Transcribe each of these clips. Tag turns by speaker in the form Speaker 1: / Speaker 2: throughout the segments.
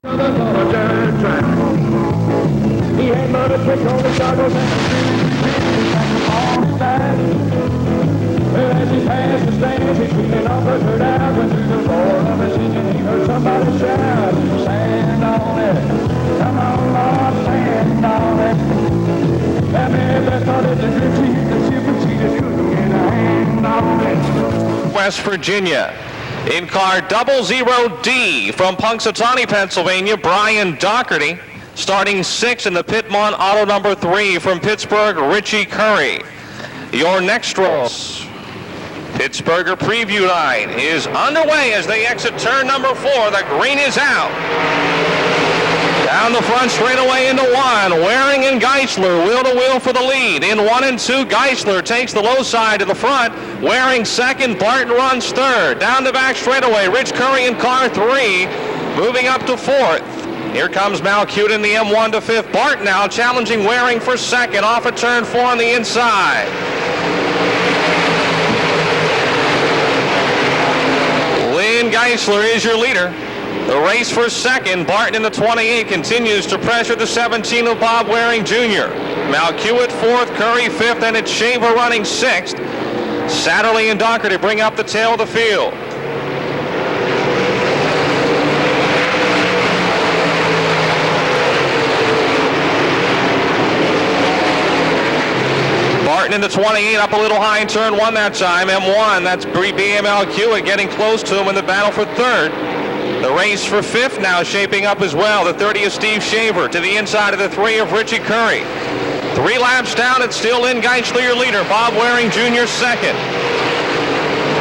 Speaker 1: He had mother quick on the goggles and on his back. Well, as he passed the stands, he cleaned off the dirt out. Went through the door of his engine, he heard somebody shout, "Sand on it, come on, Lord, sand on it." That man that started the drip, he hit the ship and she just couldn't get a hand on it.
Speaker 2: West Virginia. In car 000D from Punxsutawney, Pennsylvania, Brian Doherty. Starting 6 in the Pittman auto number 3 from Pittsburgh, Richie Curry. Your next race. Pittsburgher preview line is underway as they exit turn number 4. The green is out. Down the front straightaway into 1. Waring and Geisler wheel to wheel for the lead. In 1 and 2, Geisler takes the low side to the front. Waring second, Barton runs third. Down the back straightaway, Rich Curry in car 3, moving up to 4th. Here comes Malcute in the M1 to 5th. Barton now challenging Waring for second off of turn 4 on the inside. Lynn Geisler is your leader. The race for second, Barton in the 28 continues to pressure the 17 of Bob Waring Jr. Malcute 4th, Curry 5th, and it's Shaver running 6th. Satterley and Doherty bring up the tail of the field. Barton in the 28 up a little high in turn 1 that time. M1, that's BML Hewitt getting close to him in the battle for 3rd. The race for 5th now shaping up as well. The 30 of Steve Shaver to the inside of the 3 of Richie Curry. 3 laps down, it's still Lynn Geisler your leader. Bob Waring Jr. 2nd.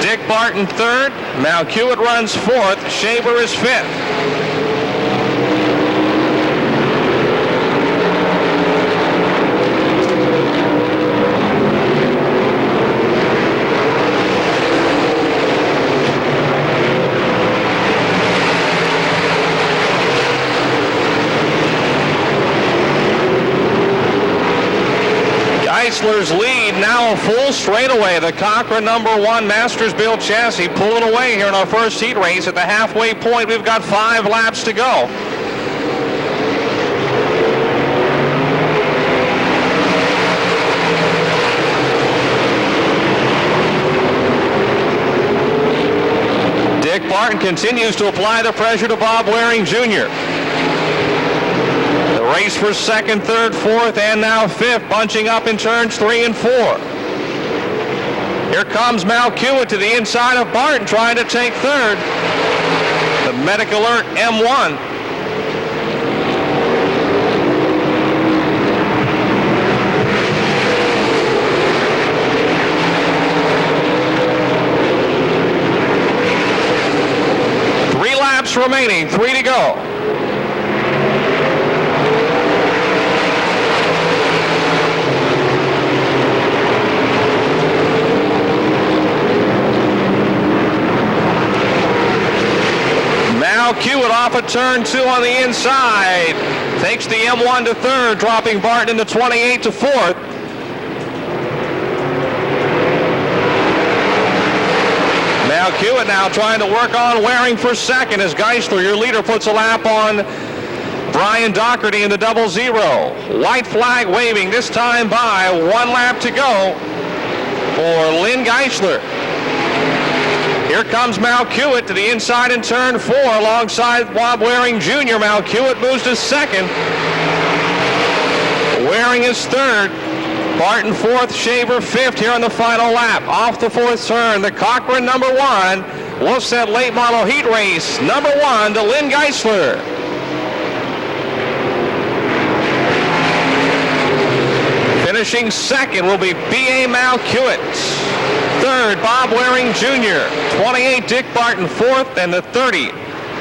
Speaker 2: Dick Barton 3rd. Malcute runs 4th. Shaver is 5th. Geisler's lead now a full straightaway. The Cochran number 1 Masters built chassis pulling away here in our first heat race. At the halfway point, we've got 5 laps to go. Dick Barton continues to apply the pressure to Bob Waring Jr. Race for 2nd, 3rd, 4th, and now 5th, bunching up in turns 3 and 4. Here comes Malcute to the inside of Barton, trying to take 3rd. The Medic Alert M1. Three laps remaining, 3 to go. Malcute off of turn 2 on the inside. Takes the M1 to 3rd, dropping Barton in the 28 to 4th. Malcute now trying to work on Waring for 2nd as Geisler, your leader, puts a lap on Brian Doherty in the 00. White flag waving this time by. 1 lap to go for Lynn Geisler. Here comes Malcute to the inside in turn 4 alongside Bob Waring Jr. Malcute moves to 2nd. Waring is 3rd. Barton 4th, Shaver 5th here on the final lap. Off the 4th turn, the Cochran number 1 Wolfset late model heat race. Number 1 to Lynn Geisler. Finishing 2nd will be B.A. Malcute. 3rd, Bob Waring Jr. 28, Dick Barton 4th, and the 30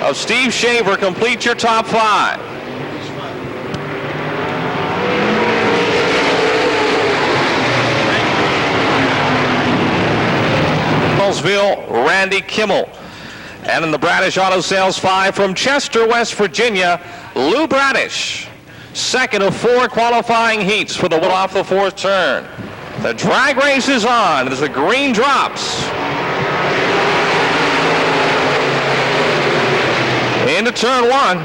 Speaker 2: of Steve Shaver completes your top 5. Randy Kimmel. And in the Bradish Auto Sales 5 from Chester, West Virginia, Lou Bradish. 2nd of 4 qualifying heats for the one off the 4th turn. The drag race is on as the green drops. Into turn 1.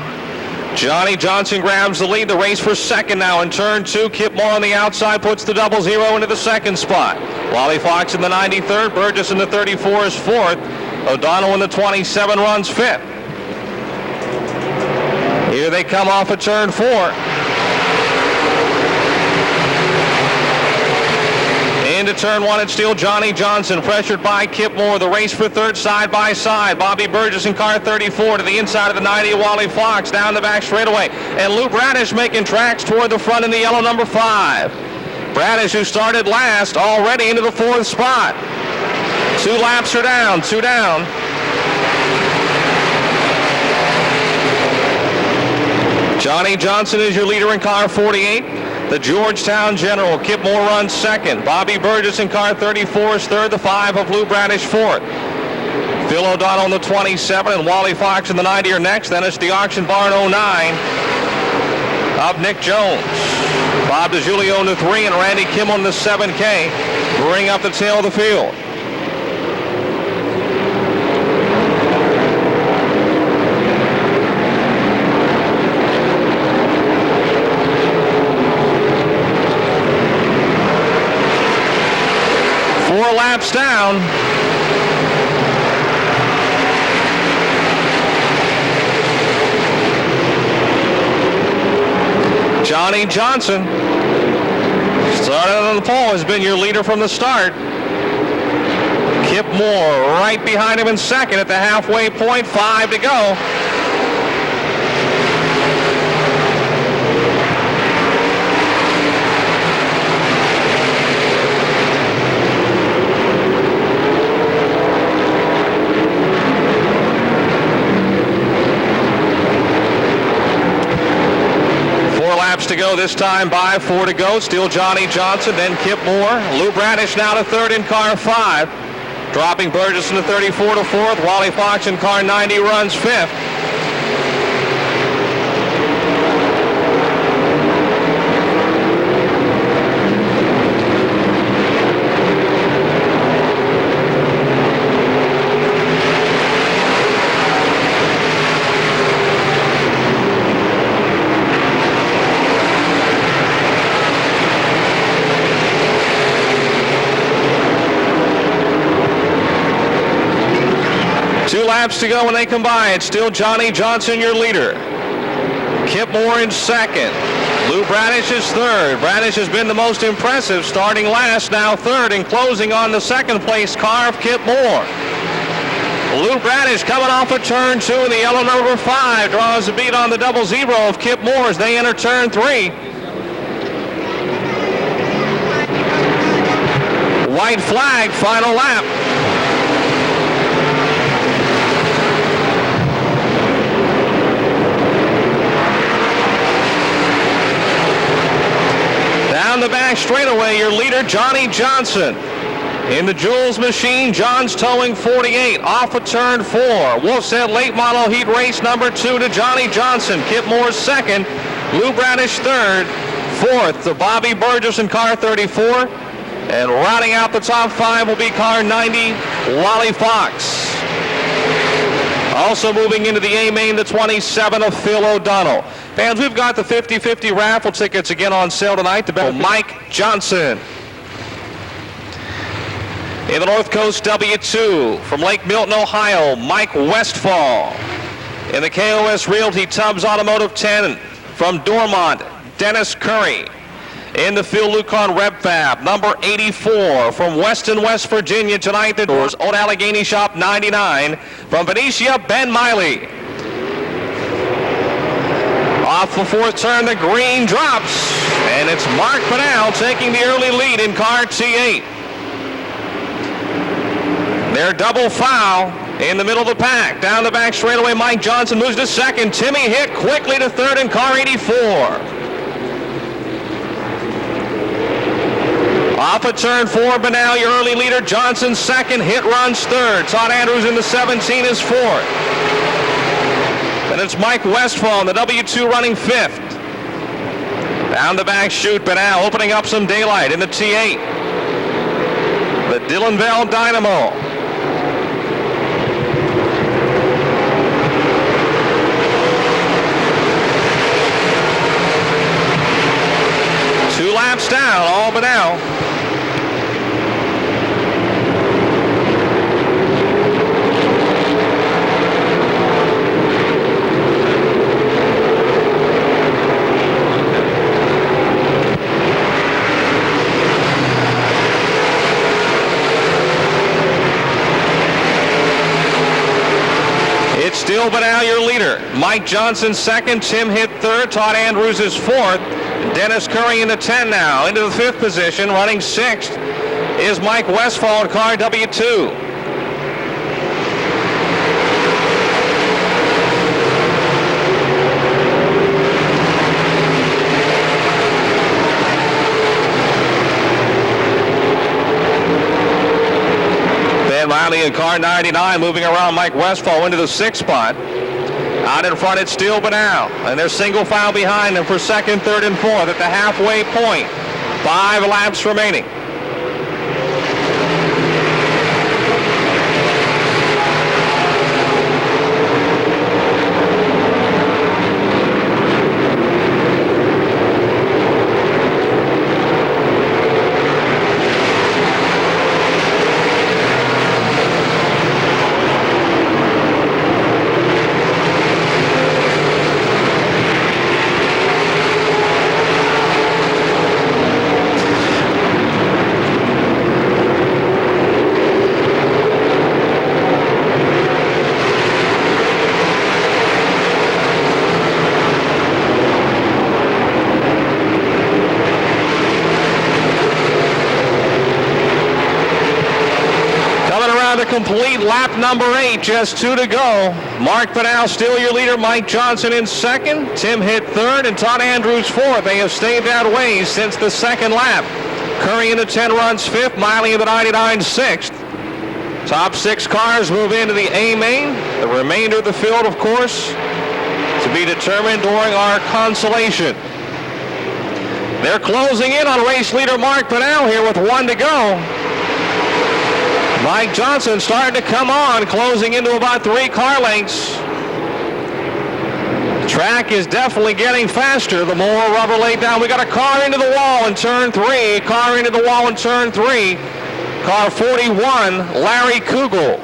Speaker 2: Johnny Johnson grabs the lead. The race for second now in turn 2. Kip Moore on the outside puts the 00 into the second spot. Wally Fox in the 93rd. Burgess in the 34 is fourth. O'Donnell in the 27 runs fifth. Here they come off of turn 4. Into turn 1, it's still Johnny Johnson, pressured by Kip Moore. The race for third, side by side. Bobby Burgess in car 34 to the inside of the 90 of Wally Fox, down the back straightaway. And Lou Bradish making tracks toward the front in the yellow number 5. Bradish, who started last, already into the 4th spot. 2 laps are down, 2 down. Johnny Johnson is your leader in car 48. The Georgetown General. Kip Moore runs second. Bobby Burgess in car 34 is third. The 5 of Lou Bradish fourth. Phil O'Donnell in the 27 and Wally Fox in the 90 are next. Then it's the auction barn 09 of Nick Jones. Bob DiGiulio in the 3 and Randy Kimmel in the 7K. Bring up the tail of the field. Laps down. Johnny Johnson, started on the pole, has been your leader from the start. Kip Moore right behind him in second at the halfway point, 5 to go. To go this time by 4 to go. Still Johnny Johnson, then Kip Moore. Lou Bradish now to third in car 5. Dropping Burgess in the 34 to 4th. Wally Fox in car 90 runs 5th. Laps to go when they come by. It's still Johnny Johnson, your leader. Kip Moore in second. Lou Bradish is third. Bradish has been the most impressive, starting last, now third, and closing on the second place car of Kip Moore. Lou Bradish coming off of turn 2 in the yellow number 5. Draws a beat on the 00 of Kip Moore as they enter turn 3. White flag, final lap. Down the back straightaway, your leader, Johnny Johnson. In the Jules machine, John's towing 48. Off of turn 4. Wolf's Head late model heat race number 2 to Johnny Johnson. Kip Moore second. Lou Bradish third. Fourth to Bobby Burgess in car 34. And rounding out the top 5 will be car 90, Wally Fox. Also moving into the A main, the 27 of Phil O'Donnell. Fans, we've got the 50-50 raffle tickets again on sale tonight to bet Mike Johnson. In the North Coast W2 from Lake Milton, Ohio, Mike Westfall. In the KOS Realty Tubbs Automotive 10 from Dormont, Dennis Curry. In the Phil Lucon Rep Fab, number 84 from Weston, West Virginia tonight. The doors, Old Allegheny Shop 99 from Benicia, Ben Miley. Off the 4th turn, the green drops, and it's Mark Banal taking the early lead in car T8. Their double foul in the middle of the pack. Down the back straightaway, Mike Johnson moves to second. Timmy Hick quickly to third in car 84. Off of turn 4, Banal, your early leader. Johnson second. Hit runs third. Todd Andrews in the 17 is fourth. And it's Mike Westfall in the W2 running 5th. Down the back chute, Banal opening up some daylight in the T8. The Dillonville Dynamo. Still Banal your leader. Mike Johnson second, Tim Hitt third, Todd Andrews is fourth. Dennis Curry in the 10 now. Into the fifth position, running sixth is Mike Westfall in car W2. Riley in car 99 moving around Mike Westfall into the sixth spot. Out in front it's Steele Banal, and they're single file behind them for second, third, and fourth at the halfway point. 5 laps remaining. The complete lap number 8, just 2 to go. Mark Banal still your leader, Mike Johnson in second, Tim Hitt third, and Todd Andrews fourth. They have stayed that way since the second lap. Curry in the 10 runs fifth, Miley in the 99 sixth. Top 6 cars move into the A main. The remainder of the field, of course, to be determined during our consolation. They're closing in on race leader Mark Banal here with 1 to go. Mike Johnson starting to come on, closing into about 3 car lengths. The track is definitely getting faster the more rubber laid down. We got a car into the wall in turn 3, car into the wall in turn 3. Car 41, Larry Kugel.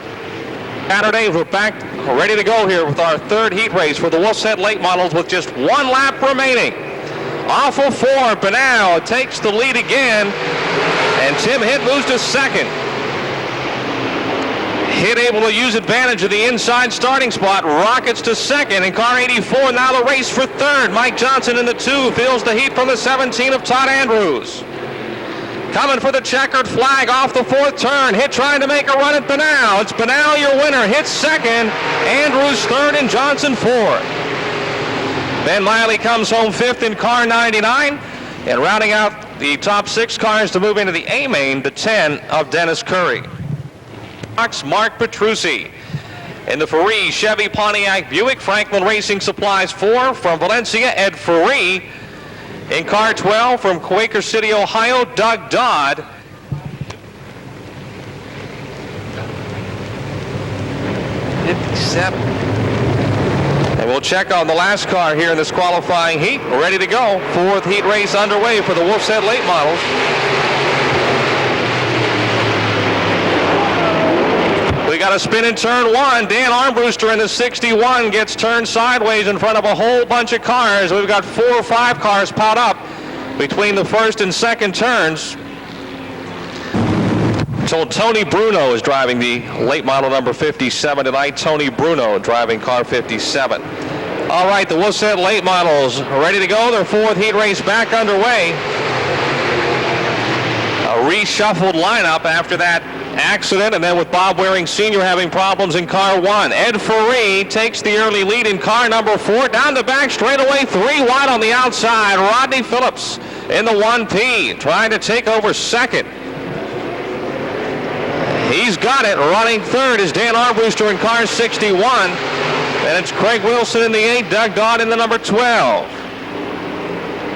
Speaker 2: Saturday, we're back ready to go here with our third heat race for the Wolfset late models with just 1 lap remaining. Off of 4, Banal takes the lead again, and Tim Hitt moves to second. Hitt able to use advantage of the inside starting spot, rockets to second, and car 84 now the race for third. Mike Johnson in the 2 feels the heat from the 17 of Todd Andrews. Coming for the checkered flag off the 4th turn. Hitt trying to make a run at Banal. It's Banal your winner. Hitt second, Andrews third, and Johnson fourth. Ben Miley comes home 5th in car 99, and rounding out the top 6 cars to move into the A main, the 10 of Dennis Curry. Mark Petrucci. In the Ferrari Chevy Pontiac Buick, Franklin Racing Supplies 4 from Valencia, Ed Ferrari. In car 12 from Quaker City, Ohio, Doug Dodd. And we'll check on the last car here in this qualifying heat. We're ready to go. 4th heat race underway for the Wolfset late models. We got a spin in turn 1. Dan Armbruster in the 61 gets turned sideways in front of a whole bunch of cars. We've got 4 or 5 cars piled up between the first and second turns. So Tony Bruno is driving the late model number 57 tonight. Tony Bruno driving car 57. All right, the Wolfset late models are ready to go. Their 4th heat race back underway. A reshuffled lineup after that accident, and then with Bob Waring Sr. having problems in car 1. Ed Ferrari takes the early lead in car number 4. Down the back straightaway, 3 wide on the outside. Rodney Phillips in the 1P trying to take over second. He's got it. Running third is Dan Armbruster in car 61. And it's Craig Wilson in the 8, Doug Dodd in the number 12.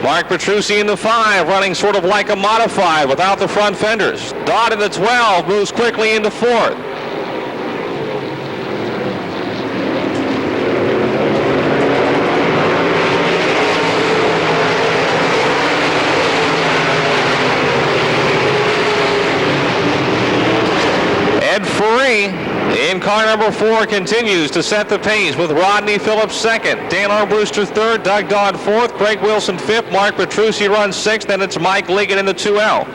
Speaker 2: Mark Petrucci in the 5, running sort of like a modified without the front fenders. Dodd in the 12 moves quickly into 4th. Ed Ferrari in car number 4 continues to set the pace with Rodney Phillips second, Dan Armbruster third, Doug Dodd 4th, Craig Wilson 5th, Mark Petrucci runs 6th, then it's Mike Ligon in the 2L.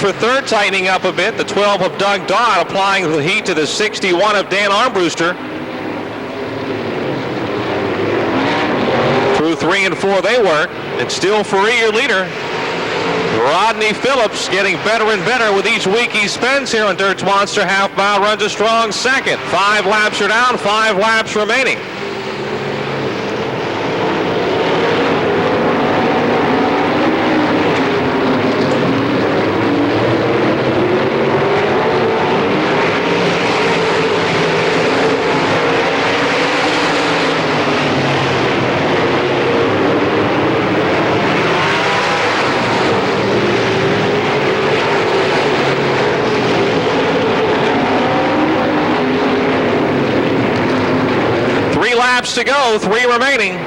Speaker 2: for third, tightening up a bit. The 12 of Doug Dodd applying the heat to the 61 of Dan Armbruster. Through 3 and 4 they work. It's still Ferree, your leader. Rodney Phillips getting better and better with each week he spends here on Dirt's Monster Half Mile. Runs a strong second. 5 laps are down, 5 laps remaining. To go, 3 remaining.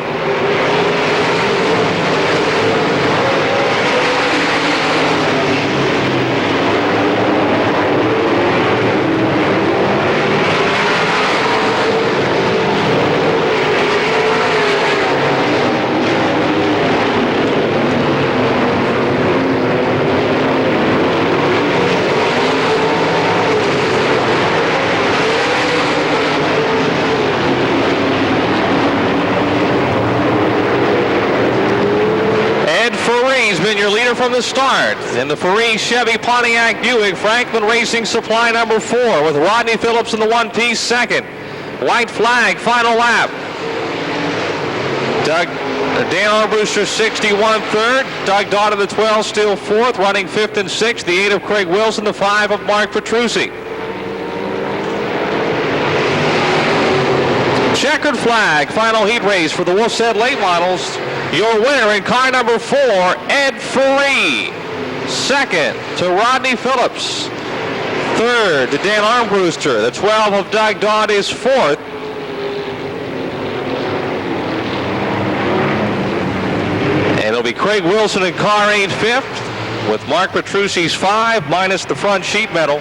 Speaker 2: Been your leader from the start in the Ferree Chevy Pontiac Buick Franklin Racing Supply number 4 with Rodney Phillips in the one-piece second. White flag, final lap. Dan Armbruster 61 third. Doug Dodd of the 12 still fourth, running 5th and 6th. The 8 of Craig Wilson, the 5 of Mark Petrucci. Checkered flag, final heat race for the Wolf's Head late models. Your winner in car number 4, Ed Ferree. Second to Rodney Phillips. Third to Dan Armbruster. The 12 of Doug Dodd is fourth. And it'll be Craig Wilson in car 8 fifth, with Mark Petrucci's 5 minus the front sheet metal.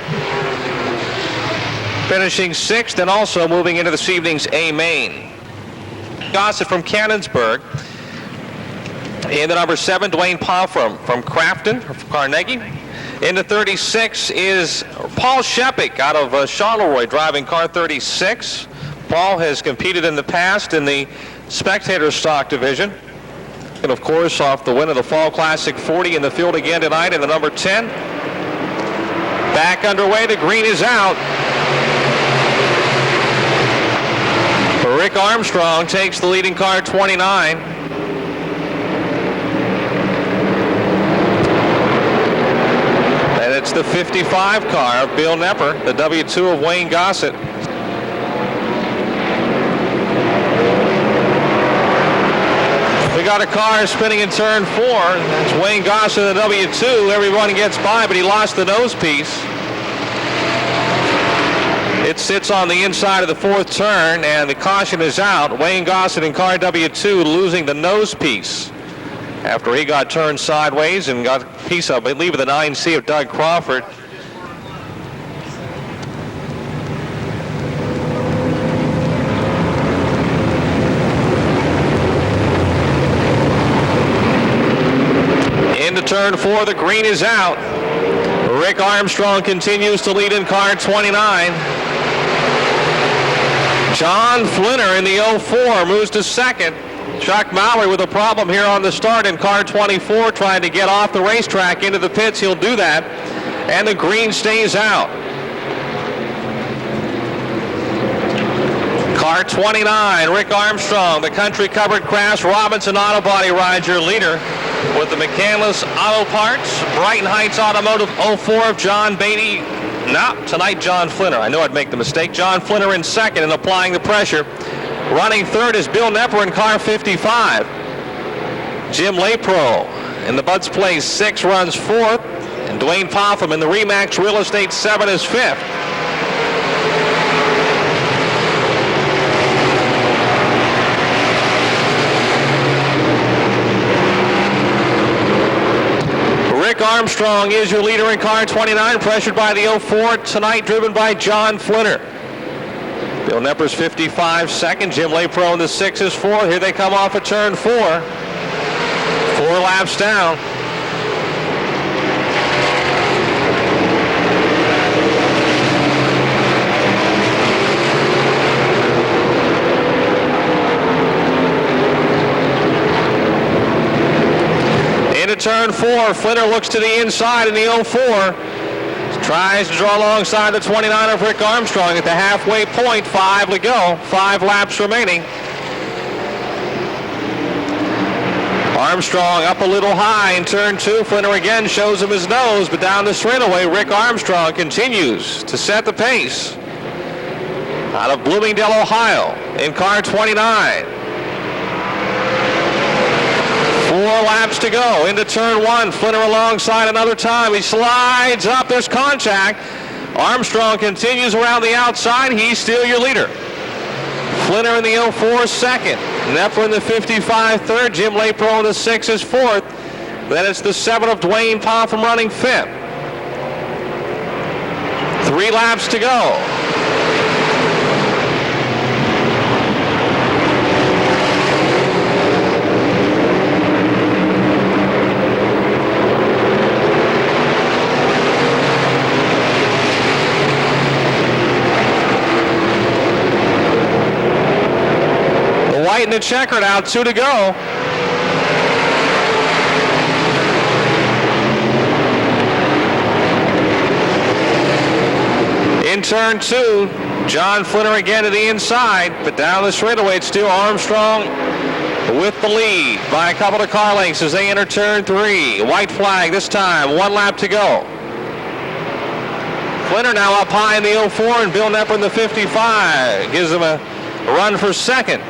Speaker 2: Finishing 6th and also moving into this evening's A main. Gossett from Cannonsburgh. In the number 7, Dwayne Poffram from Crafton, from Carnegie. In the 36 is Paul Shepik out of Charleroi, driving car 36. Paul has competed in the past in the spectator stock division. And of course, off the win of the Fall Classic 40 in the field again tonight in the number 10. Back underway, the green is out. Rick Armstrong takes the leading car 29. It's the 55 car of Bill Nepper, the W2 of Wayne Gossett. We got a car spinning in turn 4. It's Wayne Gossett, the W2. Everyone gets by, but he lost the nose piece. It sits on the inside of the 4th turn, and the caution is out. Wayne Gossett in car W2 losing the nose piece after he got turned sideways and got a piece of, I believe, of the 9C of Doug Crawford. Into turn 4, the green is out. Rick Armstrong continues to lead in car 29. John Flinner in the 04 moves to second. Chuck Mallory with a problem here on the start in car 24, trying to get off the racetrack into the pits. He'll do that, and the green stays out. Car 29, Rick Armstrong, the country covered Crash Robinson Auto Body rides your leader with the McCandless Auto Parts. Brighton Heights Automotive 04 of John Beatty. No, tonight John Flinner. I knew I'd make the mistake. John Flinner in second and applying the pressure. Running third is Bill Nepper in car 55. Jim Lepro in the Bud's Place 6 runs 4th. And Dwayne Poffram in the Remax Real Estate 7 is 5th. Rick Armstrong is your leader in car 29, pressured by the 04 tonight, driven by John Flinner. Bill Nepper's 55 second. Jim Lepro in the 6 is 4th. Here they come off of turn 4. 4 laps down. turn 4. Flinner looks to the inside in the 04. Tries to draw alongside the 29 of Rick Armstrong at the halfway point. 5 to go. 5 laps remaining. Armstrong up a little high in turn 2. Flinner again shows him his nose, but down the straightaway, Rick Armstrong continues to set the pace. Out of Bloomingdale, Ohio, in car 29. 4 laps to go into turn 1. Flinner alongside another time. He slides up. There's contact. Armstrong continues around the outside. He's still your leader. Flinner in the 04 second. Knepper in the 55 third. Jim Lepro in the 6 is fourth. Then it's the 7 of Dwayne Popham running fifth. 3 laps to go. White and the checkered out, 2 to go. In turn 2, John Flinner again to the inside, but down the straightaway it's still Armstrong with the lead by a couple of car lengths as they enter turn 3. White flag this time, 1 lap to go. Flinner now up high in the 04 and Bill Knepper in the 55 gives him a run for second.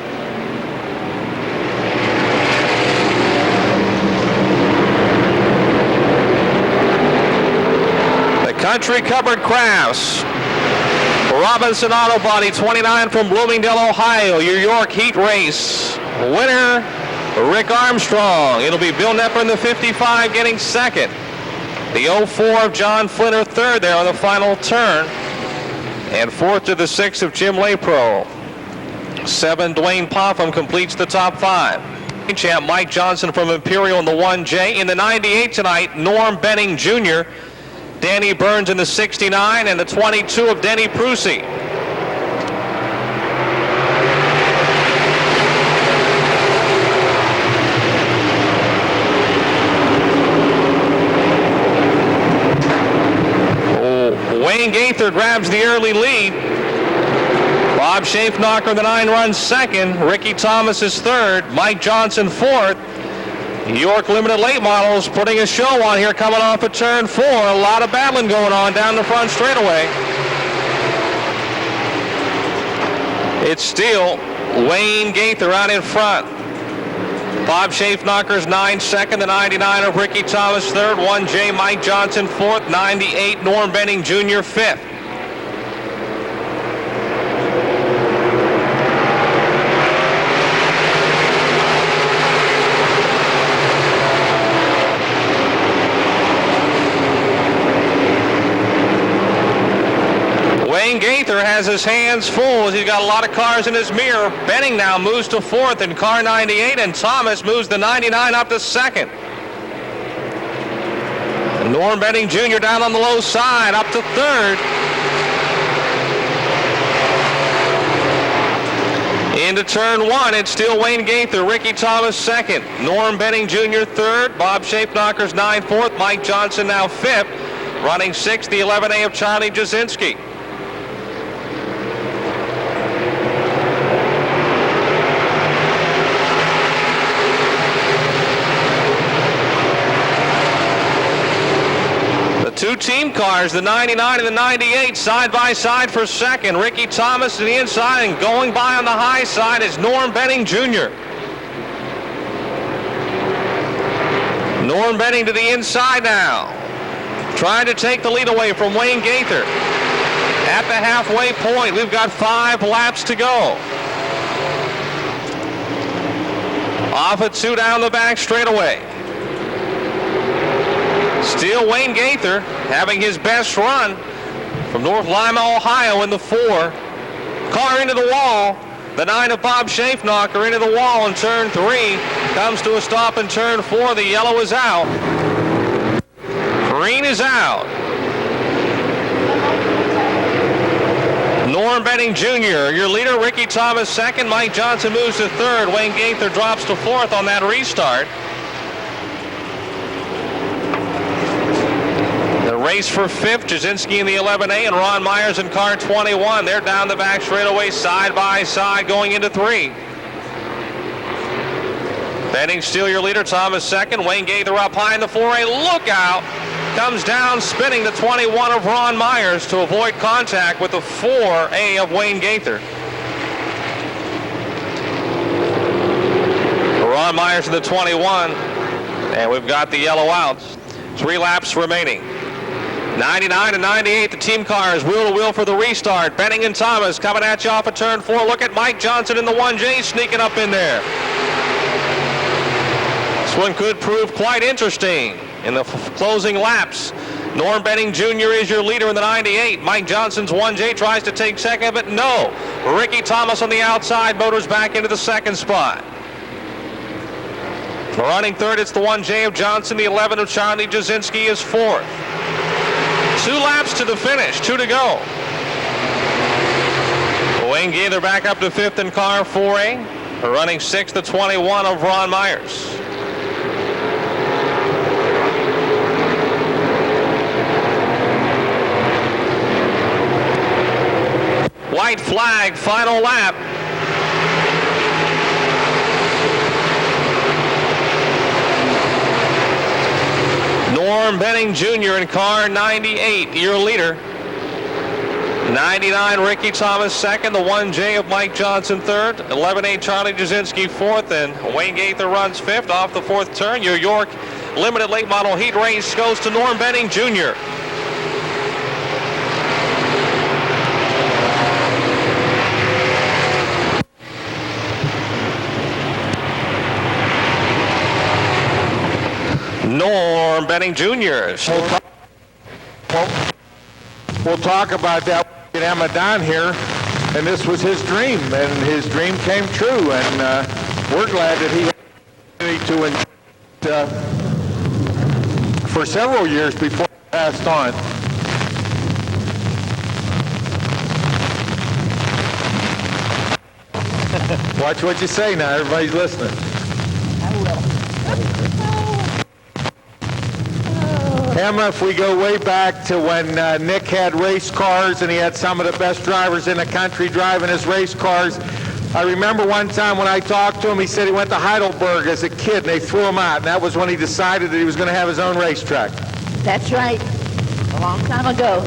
Speaker 2: Country Covered Crafts, Robinson Auto Body, 29 from Bloomingdale, Ohio, your York Heat Race. Winner, Rick Armstrong. It'll be Bill Knepper in the 55 getting second. The 04 of John Flinner third there on the final turn. And fourth to the 6 of Jim Lepro. 7, Dwayne Popham completes the top 5. Champ Mike Johnson from Imperial in the 1J. In the 98 tonight, Norm Benning Jr., Danny Burns in the 69, and the 22 of Denny Prusi. Wayne Gaither grabs the early lead. Bob Schaefnacher, the 9, runs second. Ricky Thomas is third. Mike Johnson fourth. York Limited Late Models putting a show on here coming off of turn 4. A lot of battling going on down the front straightaway. It's still Wayne Gaither out in front. Bob Schaefnacher's 9 second, the 99 of Ricky Thomas third, 1J Mike Johnson fourth, 98 Norm Benning Jr. fifth. Wayne Gaither has his hands full as he's got a lot of cars in his mirror. Benning now moves to fourth in car 98, and Thomas moves the 99 up to second. Norm Benning Jr. down on the low side up to third. Into turn 1, it's still Wayne Gaither, Ricky Thomas second, Norm Benning Jr. third, Bob Schaefnacher's 9 fourth, Mike Johnson now fifth, running sixth, the 11A of Charlie Jasinski. Two team cars, the 99 and the 98, side by side for second. Ricky Thomas to the inside, and going by on the high side is Norm Benning Jr. Norm Benning to the inside now, trying to take the lead away from Wayne Gaither. At the halfway point, we've got 5 laps to go. Off at 2 down the back straightaway. Still Wayne Gaither having his best run from North Lima, Ohio in the 4. Car into the wall. The 9 of Bob Schaefnacher into the wall in turn 3. Comes to a stop in turn 4. The yellow is out. Green is out. Norm Benning Jr., your leader. Ricky Thomas second. Mike Johnson moves to third. Wayne Gaither drops to fourth on that restart. Race for 5th, Jasinski in the 11A and Ron Myers in car 21. They're down the back straightaway side by side going into 3. Benning still your leader, Thomas second. Wayne Gaither up high in the 4A. Look out! Comes down spinning the 21 of Ron Myers to avoid contact with the 4A of Wayne Gaither. Ron Myers in the 21, and we've got the yellow outs. 3 laps remaining. 99 and 98, the team cars wheel to wheel for the restart. Benning and Thomas coming at you off of turn 4. Look at Mike Johnson in the 1J sneaking up in there. This one could prove quite interesting in the closing laps. Norm Benning Jr. is your leader in the 98. Mike Johnson's 1J tries to take second, but no. Ricky Thomas on the outside motors back into the second spot. Running third, it's the 1J of Johnson. The 11 of Charlie Jasinski is fourth. 2 laps to the finish, 2 to go. Wayne Gaither back up to 5th in car 4A. Running 6th, the 21 of Ron Myers. White flag, final lap. Norm Benning Jr. in car 98, your leader. 99, Ricky Thomas second. The 1J of Mike Johnson third. 11A, Charlie Jasinski fourth. And Wayne Gaither runs 5th off the 4th turn. Your York Limited Late Model Heat race goes to Norm Benning Jr. Norm Benning Jr.
Speaker 3: We'll talk about that with Emma down here, and this was his dream, and his dream came true, and we're glad that he had to enjoy it for several years before he passed on. Watch what you say now, everybody's listening.
Speaker 4: I will.
Speaker 3: Emma, if we go way back to when Nick had race cars and he had some of the best drivers in the country driving his race cars, I remember one time when I talked to him, he said he went to Heidelberg as a kid and they threw him out, and that was when he decided that he was going to have his own racetrack.
Speaker 4: That's right. A long time ago.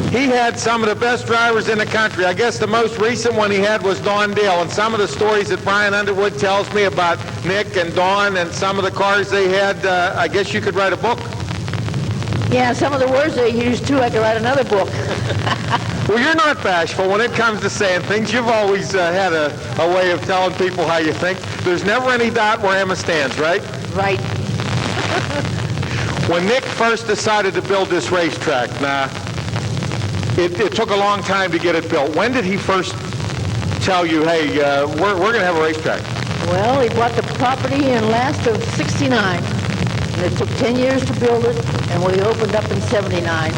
Speaker 3: He had some of the best drivers in the country. I guess the most recent one he had was Don Dale, and some of the stories that Brian Underwood tells me about Nick and Don and some of the cars they had, I guess you could write a book.
Speaker 4: Yeah, some of the words they use too, I could write another book.
Speaker 3: Well, you're not bashful when it comes to saying things. You've always had a way of telling people how you think. There's never any doubt where Emma stands, right?
Speaker 4: Right.
Speaker 3: When Nick first decided to build this racetrack, it took a long time to get it built. When did he first tell you, hey, we're going to have a racetrack?
Speaker 4: Well, he bought the property in last of 69. And it took 10 years to build it, and we opened up in 79.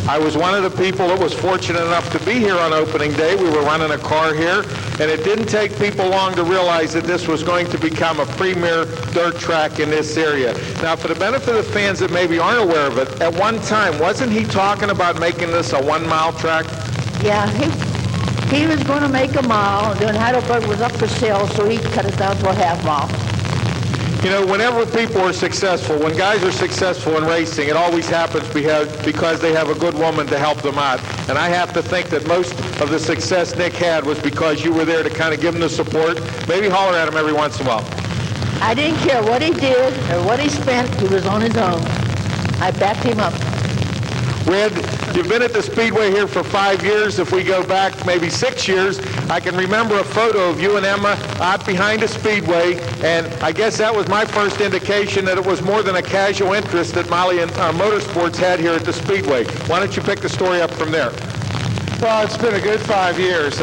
Speaker 3: I was one of the people that was fortunate enough to be here on opening day. We were running a car here, and it didn't take people long to realize that this was going to become a premier dirt track in this area. Now, for the benefit of the fans that maybe aren't aware of it, at one time, wasn't he talking about making this a 1-mile track?
Speaker 4: Yeah, he was going to make a mile, and then Heidelberg was up for sale, so he cut it down to a half mile.
Speaker 3: You know, whenever people are successful, when guys are successful in racing, it always happens because they have a good woman to help them out. And I have to think that most of the success Nick had was because you were there to kind of give him the support, maybe holler at him every once in a while.
Speaker 4: I didn't care what he did or what he spent. He was on his own. I backed him up.
Speaker 3: Red, you've been at the Speedway here for 5 years. If we go back maybe 6 years, I can remember a photo of you and Emma out behind the Speedway, and I guess that was my first indication that it was more than a casual interest that Molly and Motorsports had here at the Speedway. Why don't you pick the story up from there?
Speaker 5: Well, it's been a good 5 years.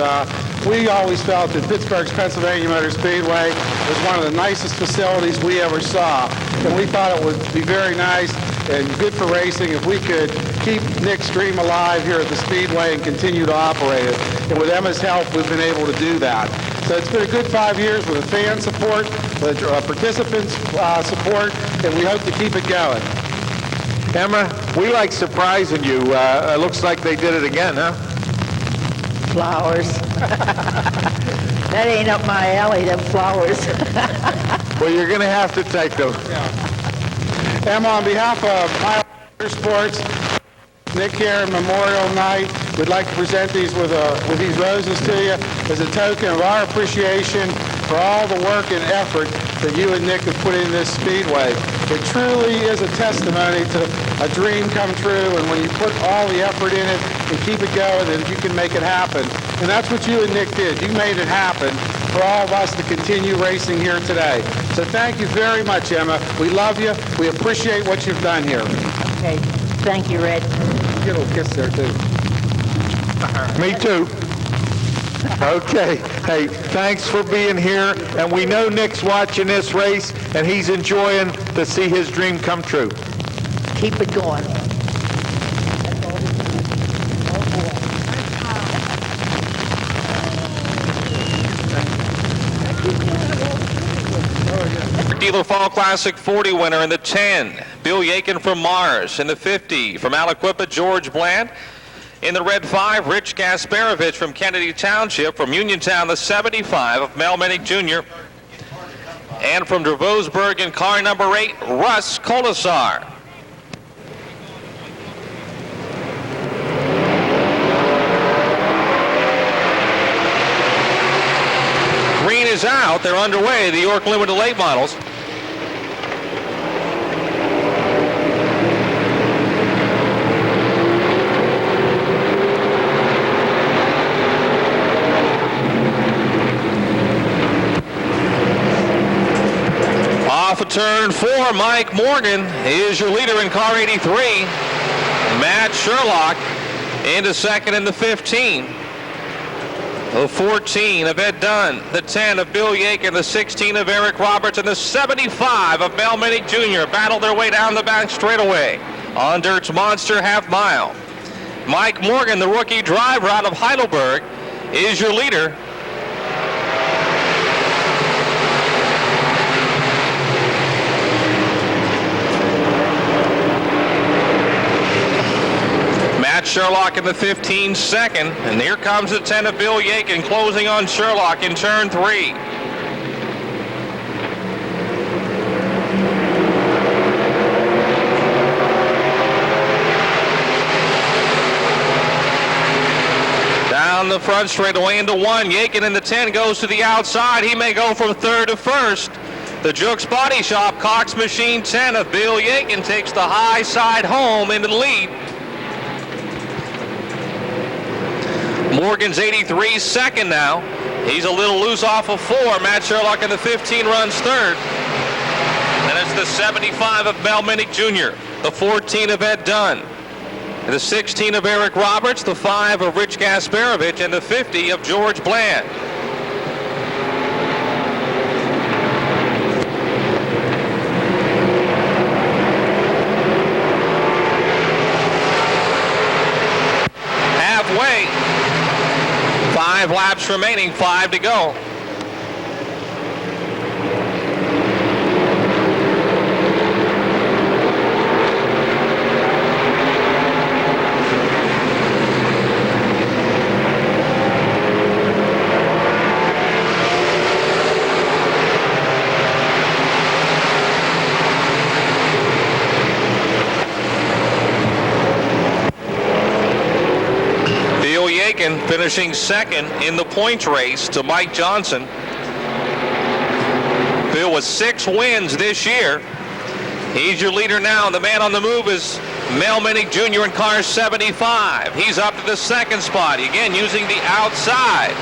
Speaker 5: We always felt that Pittsburgh's Pennsylvania Motor Speedway was one of the nicest facilities we ever saw, and we thought it would be very nice and good for racing if we could keep Nick's dream alive here at the Speedway and continue to operate it. And with Emma's help, we've been able to do that. So it's been a good 5 years with the fan support, with participants' support, and we hope to keep it going.
Speaker 3: Emma, we like surprising you. It looks like they did it again, huh?
Speaker 4: Flowers. That ain't up my alley, them flowers.
Speaker 3: Well, you're going to have to take them.
Speaker 5: Emma, on behalf of my Sports, Nick here on Memorial Night, we'd like to present these with these roses to you as a token of our appreciation for all the work and effort that you and Nick have put in this Speedway. It truly is a testimony to a dream come true, and when you put all the effort in it and keep it going, then you can make it happen. And that's what you and Nick did. You made it happen for all of us to continue racing here today. So thank you very much, Emma. We love you. We appreciate what you've done here.
Speaker 4: Okay, thank you, Red.
Speaker 5: Get a little kiss there, too.
Speaker 3: Me too. Okay. Hey, thanks for being here. And we know Nick's watching this race, and he's enjoying to see his dream come true.
Speaker 4: Keep it going.
Speaker 2: Dealer Fall Classic 40 winner in the 10, Bill Yakin from Mars. In the 50, from Aliquippa, George Bland. In the red 5, Rich Gasparovich from Kennedy Township. From Uniontown, the 75 of Mel Minnick Jr. And from Dravosburg in car number 8, Russ Colasar. Green is out. They're underway, the York Limited Late Models. Off of turn 4, Mike Morgan is your leader in car 83. Matt Sherlock into second in the 15. The 14 of Ed Dunn, the 10 of Bill Yakin, the 16 of Eric Roberts, and the 75 of Mel Minnick Jr. battle their way down the back straightaway on Dirt's Monster half mile. Mike Morgan, the rookie driver out of Heidelberg, is your leader. Matt Sherlock in the 15 second, and here comes the 10 of Bill Yakin closing on Sherlock in turn 3. Down the front straightaway into 1. Yakin in the 10 goes to the outside. He may go from 3rd to 1st. The Jukes Body Shop Cox Machine 10 of Bill Yakin takes the high side home into the lead. Morgan's 83 second now. He's a little loose off of 4. Matt Sherlock in the 15 runs 3rd. And it's the 75 of Mel Minnick Jr., the 14 of Ed Dunn, the 16 of Eric Roberts, the 5 of Rich Gasparovich, and the 50 of George Bland. Halfway. 5 laps remaining, 5 to go. Bill Yakin finishing second in the points race to Mike Johnson. Bill with 6 wins this year. He's your leader now. The man on the move is Mel Minnick Jr. in car 75. He's up to the 2nd spot, again using the outside.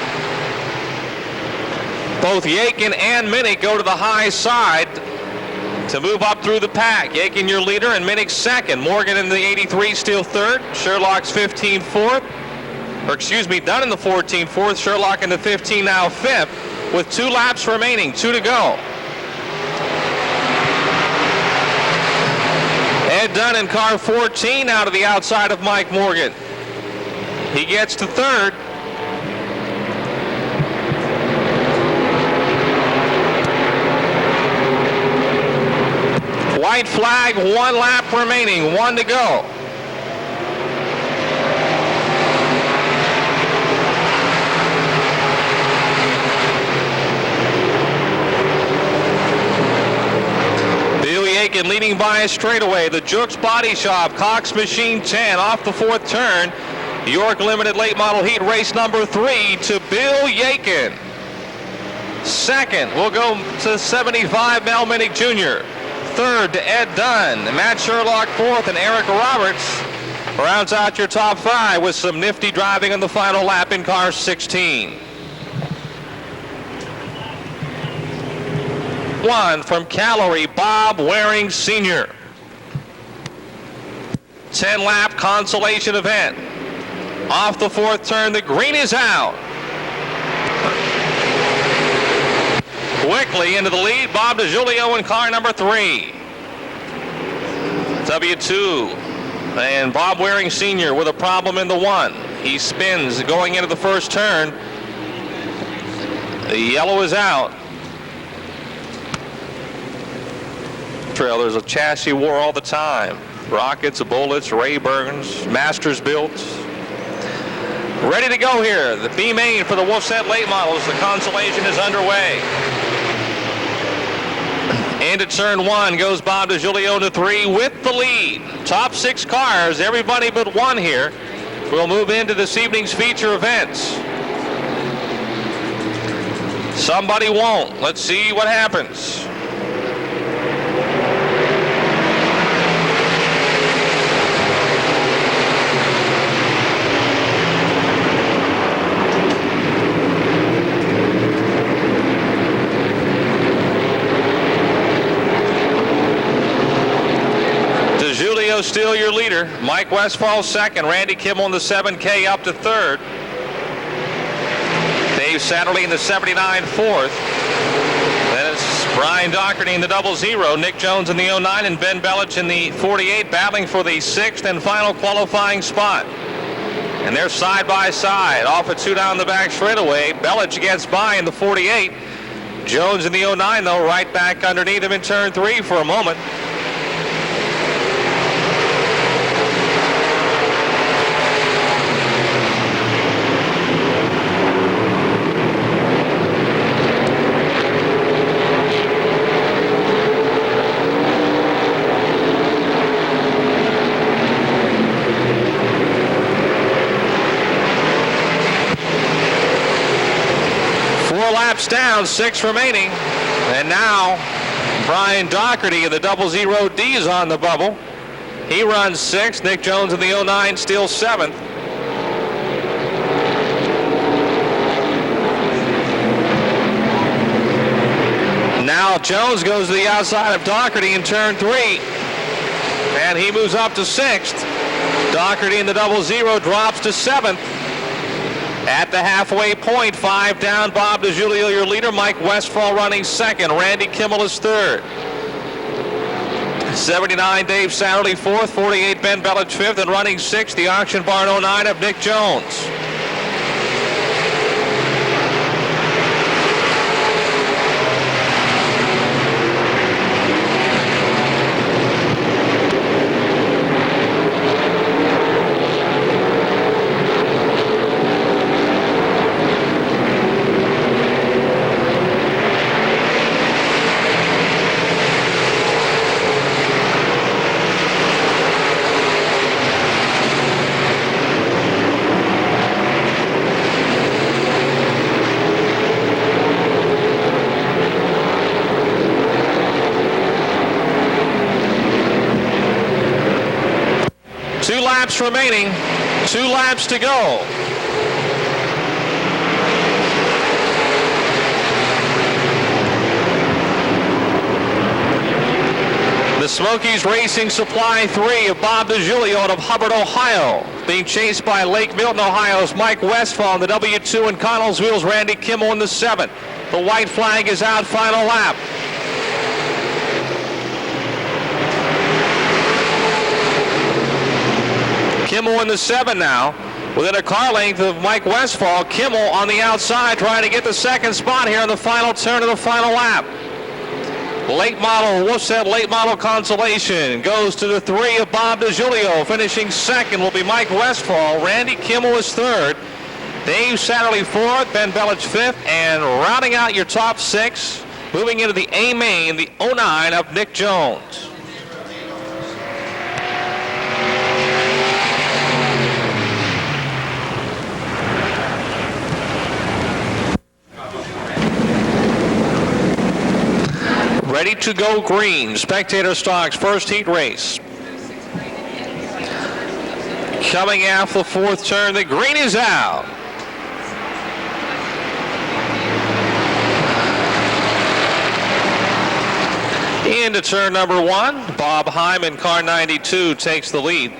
Speaker 2: Both Yakin and Minnick go to the high side to move up through the pack. Yakin your leader and Minnick 2nd. Morgan in the 83 still 3rd. Sherlock's 15 4th. Or excuse me, Dunn in the 14 4th. Sherlock in the 15 now 5th with 2 laps remaining, 2 to go. Ed Dunn in car 14 out of the outside of Mike Morgan. He gets to 3rd. White flag, 1 lap remaining, 1 to go. Bill Yakin leading by a straightaway. The Jooks Body Shop, Cox Machine 10 off the 4th turn. York Limited Late Model Heat race number 3 to Bill Yakin. Second, we'll go to 75, Mel Minnick Jr. Third to Ed Dunn. Matt Sherlock 4th, and Eric Roberts rounds out your top 5 with some nifty driving on the final lap in car 16. 1 from Callery, Bob Waring Sr. 10-lap consolation event. Off the 4th turn, the green is out. Quickly into the lead, Bob DiGiulio in car number 3. W2. And Bob Waring Sr. with a problem in the 1. He spins going into the 1st turn. The yellow is out. There's a chassis war all the time. Rockets, Bullets, Rayburns, Masters built. Ready to go here. The B main for the Wolfset late models. The consolation is underway. Into turn 1 goes Bob DiGiulio to 3 with the lead. Top 6 cars, everybody but 1 here, will move into this evening's feature events. Somebody won't. Let's see what happens. Still your leader. Mike Westfall second. Randy Kimmel in the 7K up to third. Dave Satterley in the 79 fourth. Then it's Brian Doherty in the 00. Nick Jones in the 09 and Ben Bellich in the 48 battling for the 6th and final qualifying spot. And they're side by side. Off at 2 down the back straightaway. Bellich gets by in the 48. Jones in the 09 though right back underneath him in turn 3 for a moment. Laps down, 6 remaining, and now Brian Doherty of the 00D is on the bubble. He runs 6th. Nick Jones in the 09 steals 7th. Now Jones goes to the outside of Doherty in turn 3, and he moves up to 6th. Doherty in the 00 drops to 7th. At the halfway point, 5 down, Bob DiGiulio, your leader. Mike Westfall running 2nd. Randy Kimmel is 3rd. 79, Dave Satterley 4th. 48, Ben Bellich 5th. And running 6th, the Auction Barn 09 of Nick Jones. Remaining, 2 laps to go. The Smokies Racing Supply 3 of Bob DiGiulio out of Hubbard, Ohio, being chased by Lake Milton, Ohio's Mike Westfall in the W2 and Connellsville's Randy Kimmel in the 7th. The white flag is out, final lap. Kimmel in the 7 now, within a car length of Mike Westfall. Kimmel on the outside trying to get the 2nd spot here on the final turn of the final lap. Late model, what's that late model consolation? Goes to the 3 of Bob DiGiulio. Finishing second will be Mike Westfall. Randy Kimmel is third. Dave Satterley fourth. Ben Bellich fifth. And rounding out your top 6, moving into the A main, the 09 of Nick Jones. Ready to go green. Spectator Stocks first heat race. Coming off the 4th turn, the green is out. Into turn number 1, Bob Hyman, car 92, takes the lead.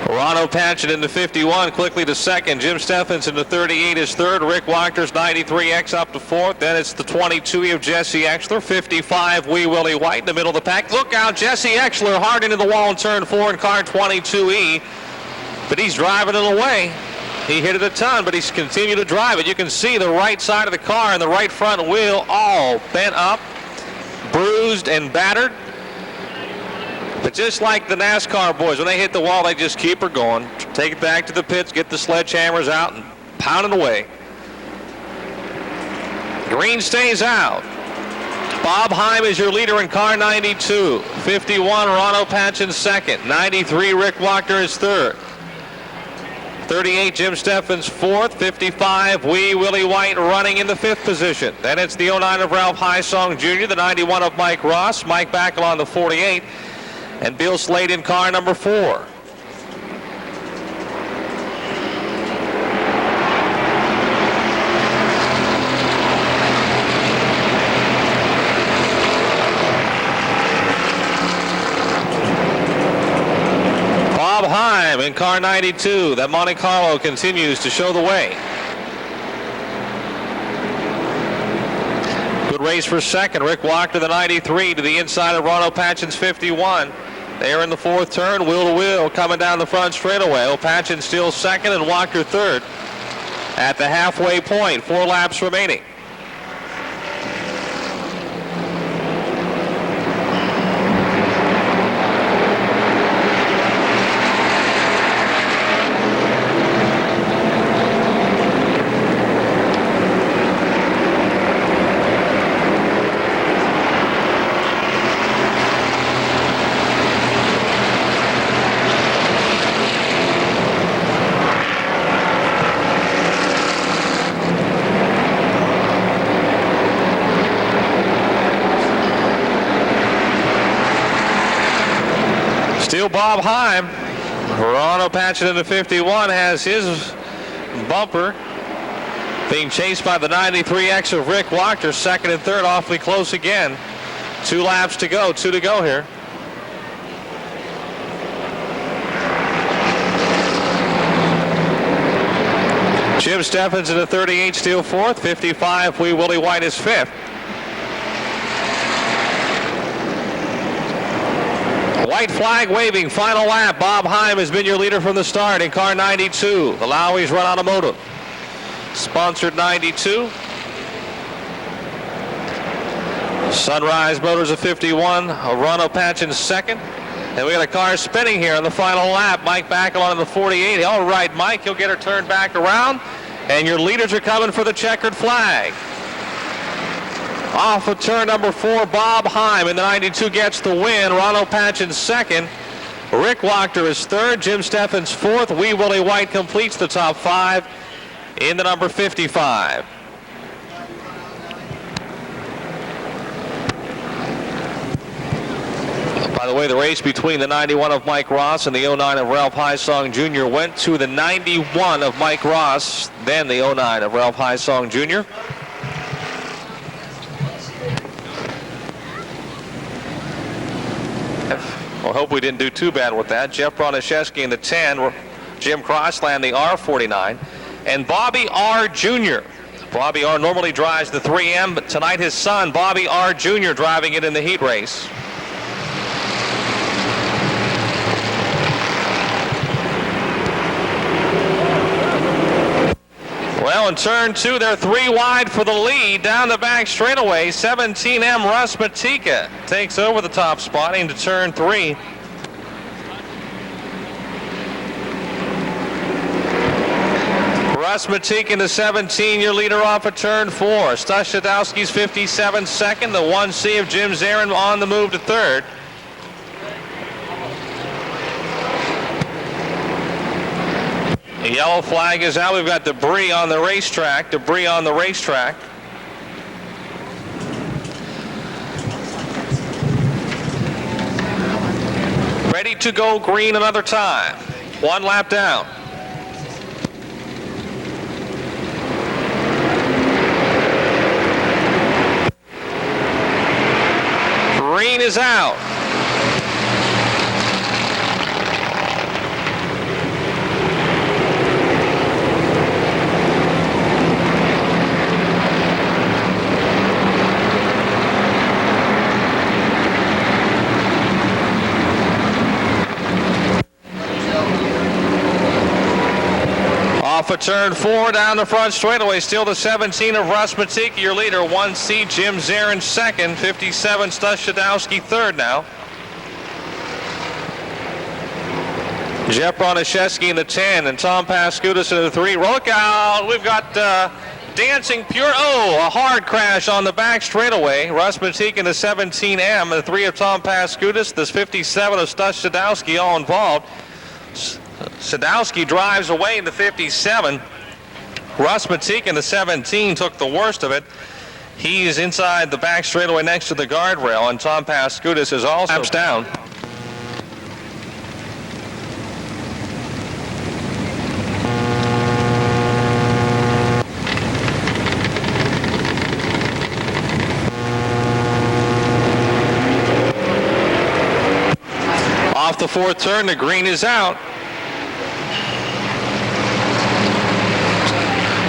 Speaker 2: Ronno Patchett into 51, quickly to second. Jim Steffens into 38 is third. Rick Wachters 93X up to fourth. Then it's the 22 of Jesse Exler. 55 Wee Willie White in the middle of the pack. Look out, Jesse Exler hard into the wall in turn 4 in car 22E. But he's driving it away. He hit it a ton, but he's continued to drive it. You can see the right side of the car and the right front wheel all bent up, bruised and battered. But just like the NASCAR boys, when they hit the wall, they just keep her going. Take it back to the pits, get the sledgehammers out, and pound it away. Green stays out. Bob Heim is your leader in car 92. 51, Ronno Patchett second. 93, Rick Wachter is third. 38, Jim Steffens fourth. 55, Wee Willie White running in the 5th position. Then it's the 09 of Ralph Hysong Jr., the 91 of Mike Ross, Mike Backel on the 48. And Bill Slade in car number 4. Bob Heim in car 92. That Monte Carlo continues to show the way. Good race for second. Rick Wachter, the 93, to the inside of Ronno Patchett's 51. They're in the 4th turn, wheel to wheel, coming down the front straightaway. Patchen still second and Wachter third at the halfway point. 4 laps remaining. Still Bob Heim. Ronno Patchett in the 51 has his bumper being chased by the 93X of Rick Wachter. Second and third awfully close again. 2 laps to go. 2 to go here. Jim Steffens in the 38 still fourth. 55 Wee Willie White is fifth. White flag waving, final lap. Bob Heim has been your leader from the start in car 92. The Lowry's Run Automotive. Sponsored 92. Sunrise Motors of 51. Ronno Patchen second. And we got a car spinning here on the final lap. Mike Backel on the 48. All right, Mike, he'll get her turned back around. And your leaders are coming for the checkered flag. Off of turn number 4, Bob Heim in the 92 gets the win. Ronno Patchen second. Rick Wachter is third. Jim Steffens fourth. Wee Willie White completes the top 5 in the number 55. By the way, the race between the 91 of Mike Ross and the 09 of Ralph Hysong Jr. went to the 91 of Mike Ross, then the 09 of Ralph Hysong Jr. Well, hope we didn't do too bad with that. Jeff Broniszewski in the 10, Jim Crossland the R49, and Bobby R. Jr. Bobby R. normally drives the 3M, but tonight his son, Bobby R. Jr., driving it in the heat race. Well, in turn 2, they're 3 wide for the lead. Down the back straightaway, 17M Russ Matika takes over the top spot into turn 3. Russ Matika into 17, your leader off of turn 4. Stas Shadowski's 57 second. The 1C of Jim Zarin on the move to third. The yellow flag is out. We've got debris on the racetrack. Ready to go green another time. 1 lap down. Green is out. Off of turn 4 down the front straightaway, still the 17 of Russ Matika, your leader. 1C Jim Zarin second, 57 Stas Shadowski third now. Jeff Broniszewski in the 10 and Tom Pascutis in the 3. Look out, we've got Dancing Pure. Oh, a hard crash on the back straightaway. Russ Matika in the 17M, the 3 of Tom Pascutis, this 57 of Stas Shadowski all involved. Sadowski drives away in the 57. Russ Matika in the 17 took the worst of it. He's inside the back straightaway next to the guardrail, and Tom Pascutis is also laps down. Off the 4th turn, the green is out.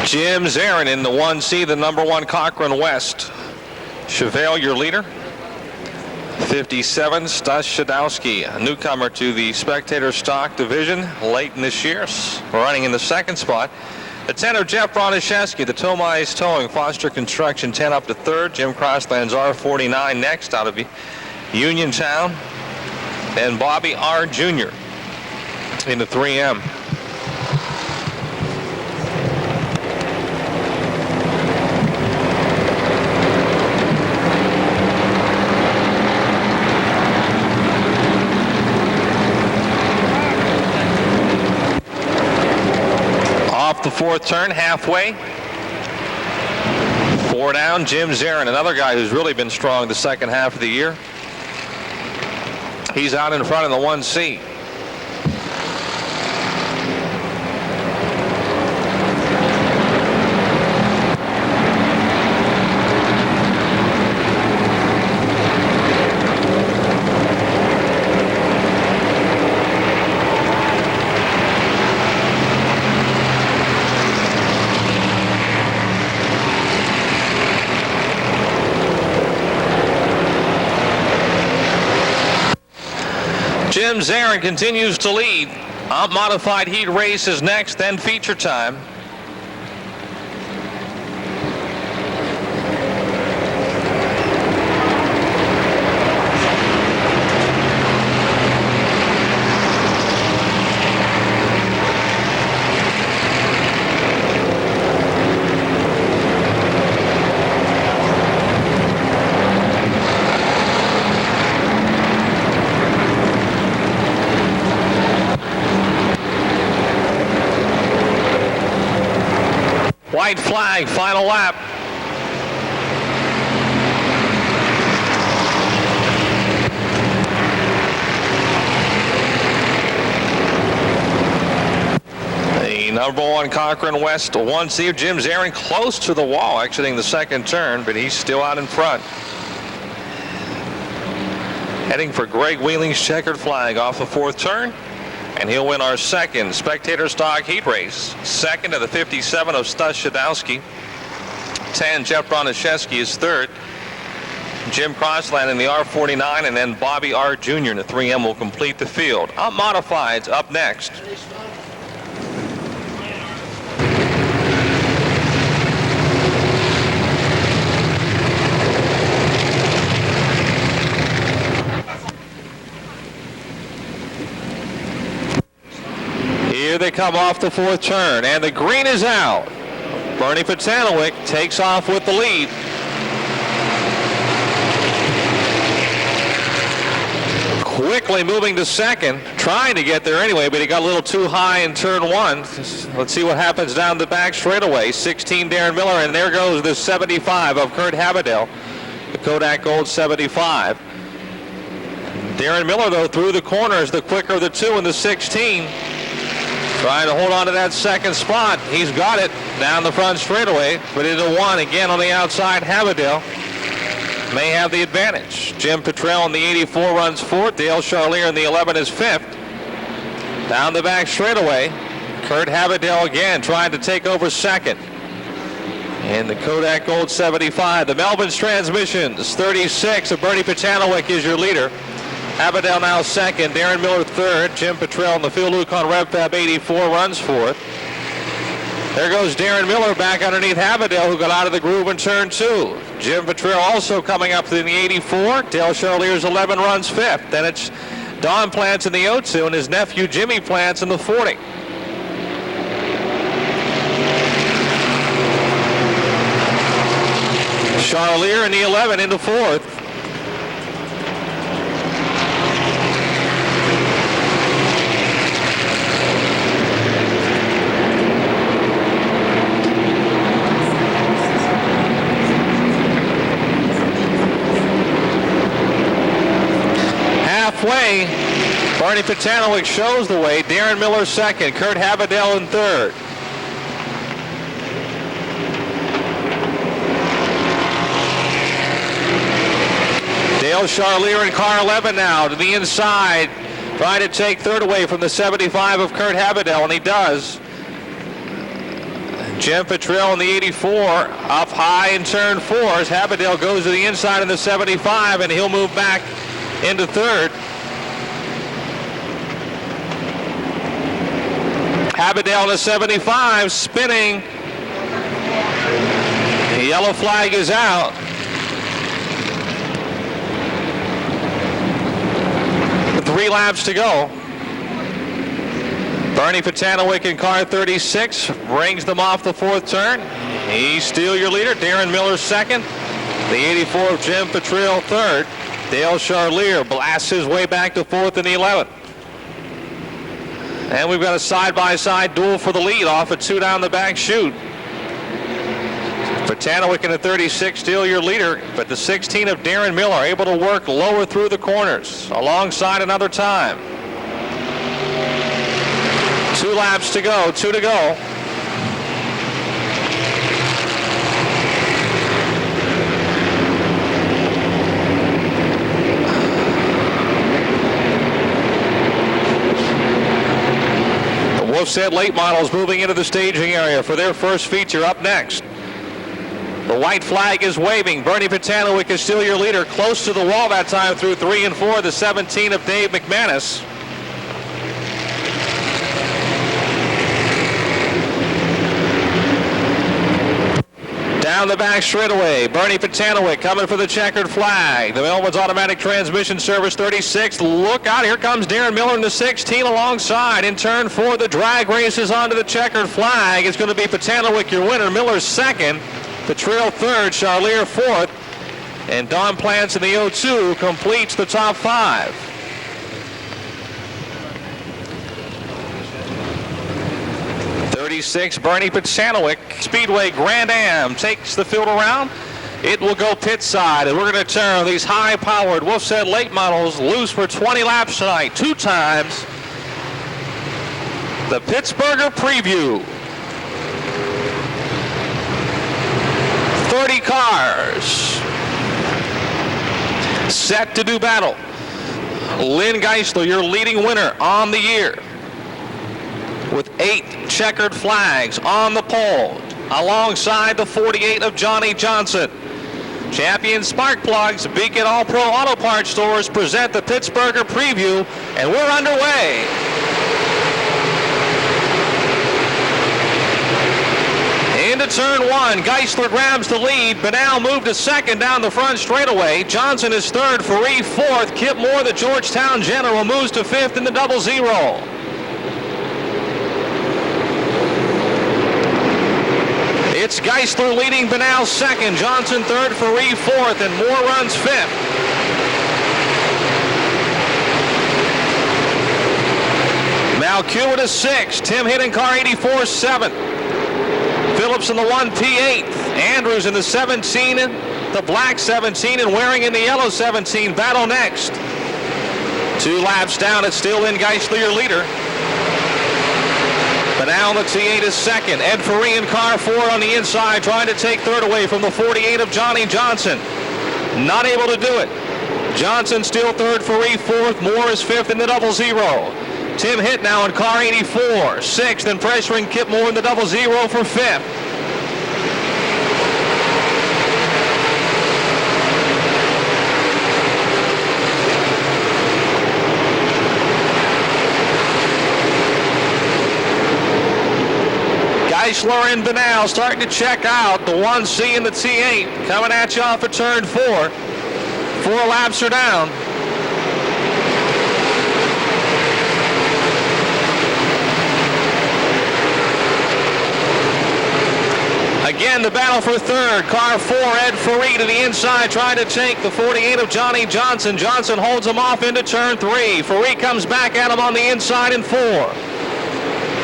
Speaker 2: Jim Zarin in the 1C, the number 1 Cochran West. Chevelle, your leader. 57, Stas Shadowski, a newcomer to the spectator stock division late in this year, running in the 2nd spot. The 10 of Jeff Broniszewski, the Tomai's Towing, Foster Construction 10 up to 3rd. Jim Crossland's R49 next out of Uniontown. And Bobby R. Jr. in the 3M. Off the 4th turn, halfway. 4 down, Jim Zarin, another guy who's really been strong the second half of the year. He's out in front of the 1C. Jim Zarin continues to lead. Modified heat race is next, then feature time. White flag, final lap. The number 1 Cochran West 1C of Jim Zarin close to the wall exiting the 2nd turn, but he's still out in front. Heading for Greg Wheeling's checkered flag off the 4th turn. And he'll win our 2nd spectator stock heat race. 2nd of the 57 of Stas Shadowski. 10, Jeff Broniszewski is 3rd. Jim Crossland in the R49, and then Bobby R. Jr. in the 3M will complete the field. Modifieds up next. they come off the fourth turn, and the green is out. Bernie Potanowick takes off with the lead. Quickly moving to second, trying to get there anyway, but he got a little too high in turn one. Let's see what happens down the back straightaway. 16 Darren Miller, and there goes the 75 of Kurt Habadell, the Kodak Gold 75. Darren Miller, though, through the corners, the quicker of the two in the 16. Trying to hold on to that second spot. He's got it down the front straightaway, but into one again on the outside. Habadell may have the advantage. Jim Petrell in the 84 runs fourth. Dale Charlier in the 11 is fifth. Down the back straightaway, Kurt Habadell again trying to take over second. And the Kodak Gold 75. The Melvin's Transmissions 36 of Bernie Potanowick is your leader. Habadell now second, Darren Miller third, Jim Petrell in the Phil Luke on RevFab 84 runs fourth. There goes Darren Miller back underneath Habadell, who got out of the groove in turn two. Jim Petrell also coming up in the 84. Dale Charlier's 11 runs fifth. Then it's Don Plants in the 02 and his nephew Jimmy Plants in the 40. Charlier in the 11 into fourth. Halfway, Bernie Potanowick shows the way. Darren Miller second, Kurt Habadell in third. Dale Charlier in car 11 now to the inside, trying to take third away from the 75 of Kurt Habadell, and he does. Jim Petrell in the 84 up high in turn four as Habadell goes to the inside in the 75, and he'll move back into third. Habadell in the 75 spinning. The yellow flag is out. With 3 laps to go. Bernie Potanowick in car 36 brings them off the fourth turn. He's still your leader. Darren Miller second. The 84 of Jim Petrell third. Dale Charlier blasts his way back to fourth in the 11th. And we've got a side-by-side duel for the lead off a 2 down the back chute. Potanowick in the 36 still your leader, but the 16 of Darren Miller able to work lower through the corners alongside another time. 2 laps to go, 2 to go. Wolf's Head late models moving into the staging area for their first feature up next. The white flag is waving. Bernie Potanowick is still your leader, close to the wall that time through 3 and 4. The 17 of Dave McManus. Down the back straightaway, Bernie Potanowick coming for the checkered flag. The Melvin's Automatic Transmission Service 36. Look out, here comes Darren Miller in the 16 alongside. In turn 4, the drag races onto the checkered flag. It's going to be Potanowick your winner. Miller second, Petrell third, Charlier fourth, and Don Plants in the 02 completes the top 5. Bernie Potanowick, Speedway Grand Am takes the field around. It will go pit side, and we're going to turn these high-powered Wolf's Head late models loose for 20 laps tonight, 2 times. The Pittsburgh preview. 30 cars set to do battle. Lynn Geisler, your leading winner on the year, with 8 checkered flags on the pole, alongside the 48 of Johnny Johnson. Champion Spark Plugs, Beacon All Pro Auto Parts Stores present the Pittsburgh preview, and we're underway. Into turn 1, Geisler grabs the lead, but now moved to second down the front straightaway. Johnson is third, Faree fourth. Kip Moore, the Georgetown General, moves to fifth in the 00. It's Geisler leading Banal second, Johnson third, Faree fourth, and Moore runs fifth. Malkiewicz is sixth, Tim Hitt in car 84 seventh. Phillips in the 1P eighth, Andrews in the 17, the black 17, and Waring in the yellow 17. Battle next. 2 laps down, it's still in Geisler, your leader. Banal in the T8 is second. Ed Faree in car 4 on the inside, trying to take third away from the 48 of Johnny Johnson. Not able to do it. Johnson still third, Faree fourth, Moore is fifth in the 00. Tim Hitt now in car 84, sixth, and pressuring Kip Moore in the 00 for fifth. Geisler and Banal starting to check out. The 1C and the T8 coming at you off of turn 4. 4 laps are down. Again, the battle for third. Car 4, Ed Faree to the inside, trying to take the 48 of Johnny Johnson. Johnson holds him off into turn 3. Faree comes back at him on the inside in 4.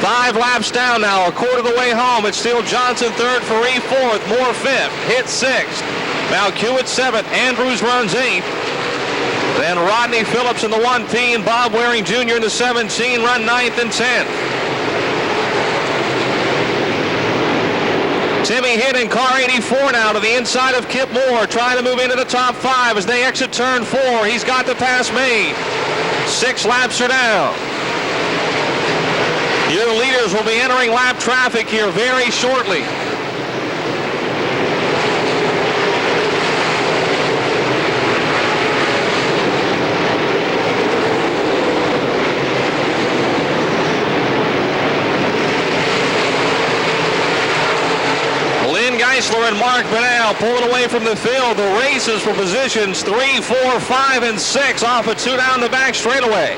Speaker 2: 5 laps down now, a quarter of the way home. It's still Johnson third, Faree fourth, Moore fifth, Hitt sixth, Malkiewicz seventh, Andrews runs eighth. Then Rodney Phillips in the 1P and Bob Waring Jr. in the 17 run 9th and 10th. Timmy Hitt in car 84 now to the inside of Kip Moore, trying to move into the top 5 as they exit turn 4. He's got the pass made. 6 laps are down. Your leaders will be entering lap traffic here very shortly. Geisler and Mark Banal pulling away from the field. The races for positions 3, 4, 5, and 6 off of 2 down the back straightaway.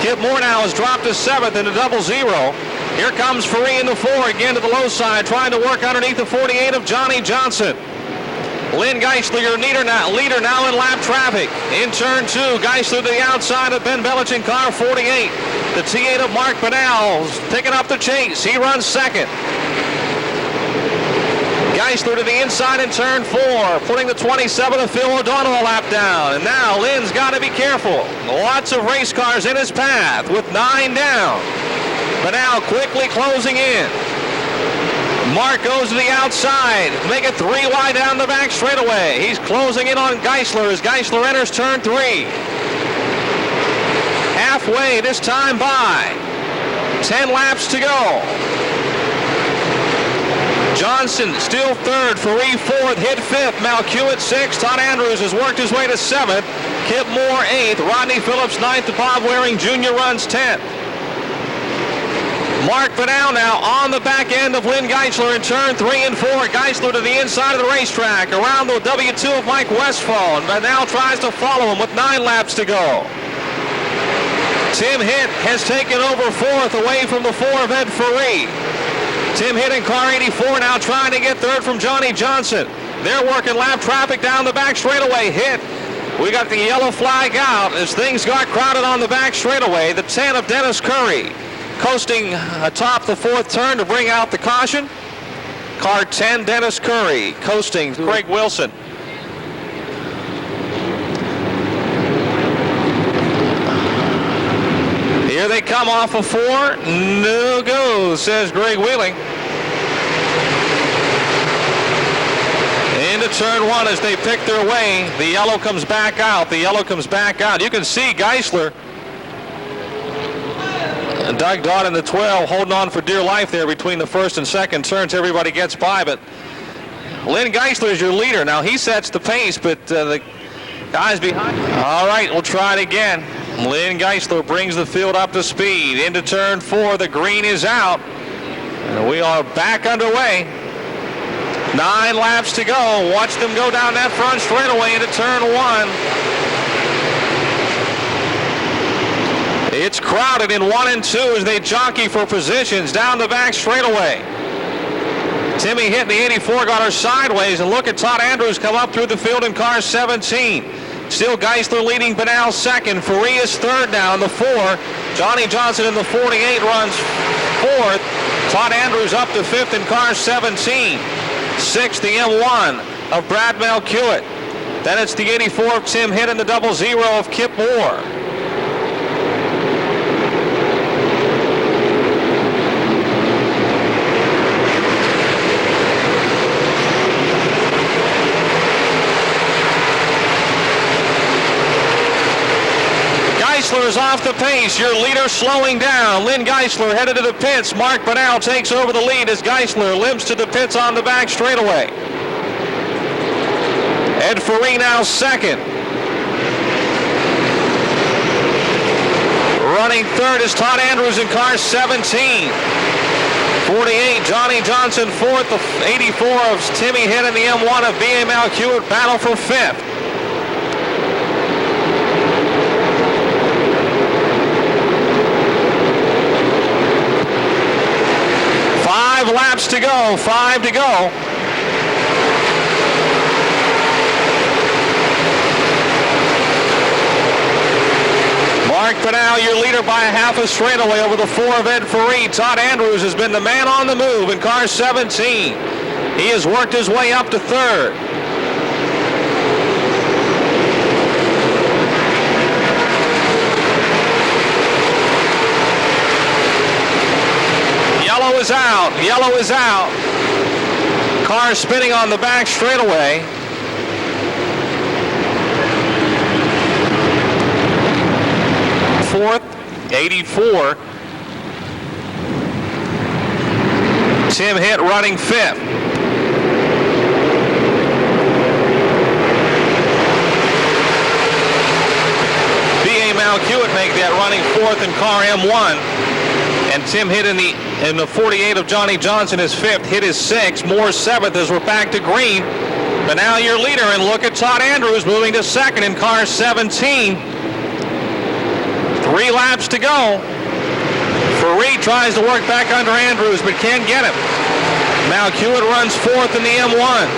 Speaker 2: Kip Moore now has dropped to 7th in the 00. Here comes Faree in the 4 again to the low side, trying to work underneath the 48 of Johnny Johnson. Lynn Geisler, your leader now in lap traffic. In turn 2, Geisler to the outside of Ben Belich in car 48. The T8 of Mark Banal picking up the chase. He runs second. Geisler to the inside in turn 4, putting the 27 of Phil O'Donnell a lap down. And now Lynn's got to be careful. Lots of race cars in his path with 9 down. But now quickly closing in. Mark goes to the outside, make it 3 wide down the back straightaway. He's closing in on Geisler as Geisler enters turn 3. Halfway this time by. 10 laps to go. Johnson still third, Faree fourth, Hitt fifth, Malkiewicz sixth, Todd Andrews has worked his way to 7th, Kip Moore 8th, Rodney Phillips 9th, Bob Waring Jr. runs 10th. Mark Banal now on the back end of Lynn Geisler in turn 3 and 4. Geisler to the inside of the racetrack, around the W2 of Mike Westphal, and Banal tries to follow him with 9 laps to go. Tim Hitt has taken over 4th away from the 4 of Ed Faree. Tim Hitt in car 84 now trying to get 3rd from Johnny Johnson. They're working lap traffic down the back straightaway. Hitt, we got the yellow flag out as things got crowded on the back straightaway. The 10 of Dennis Curry coasting atop the 4th turn to bring out the caution. Car 10, Dennis Curry coasting Craig Wilson. Here they come off of 4. No go, says Greg Wheeling. Into turn 1 as they pick their way. The yellow comes back out. The yellow comes back out. You can see Geisler and Doug Dodd in the 12 holding on for dear life there between the 1st and 2nd turns. Everybody gets by, but Lynn Geisler is your leader. Now he sets the pace, but the guys behind. All right, we'll try it again. Lynn Geisler brings the field up to speed. Into turn 4, the green is out. And we are back underway. 9 laps to go. Watch them go down that front straightaway into turn 1. It's crowded in 1 and 2 as they jockey for positions down the back straightaway. Timmy hit in the 84, got her sideways, and look at Todd Andrews come up through the field in car 17. Still Geisler leading Benal second. Farias third now in the 4. Johnny Johnson in the 48 runs fourth. Todd Andrews up to fifth in car 17. Sixth, the M1 of Brad Malkiewicz. Then it's the 84 of Tim Hitt and the 00 of Kip Moore. Geisler is off the pace. Your leader slowing down. Lynn Geisler headed to the pits. Mark Benal takes over the lead as Geisler limps to the pits on the back straightaway. Ed Ferree now second. Running third is Todd Andrews in car 17. 48, Johnny Johnson fourth. The 84 of Timmy Hitt and the M1 of B.A. Malkiewicz battle for fifth. Laps to go, 5 to go. Mark Benal, your leader by a half a straightaway over the 4 of Ed Ferree. Todd Andrews has been the man on the move in car 17. He has worked his way up to third. Yellow is out. Yellow is out. Car spinning on the back straightaway. Fourth, 84. Tim Hitt running fifth. B.A. Malkiewicz make that running fourth in car M1. And Tim Hitt in the 48 of Johnny Johnson is fifth. Hitt is sixth. Moore seventh as we're back to green. But now your leader, and look at Todd Andrews moving to second in car 17. 3 laps to go. Ferree tries to work back under Andrews but can't get him. Malkiewicz runs fourth in the M1.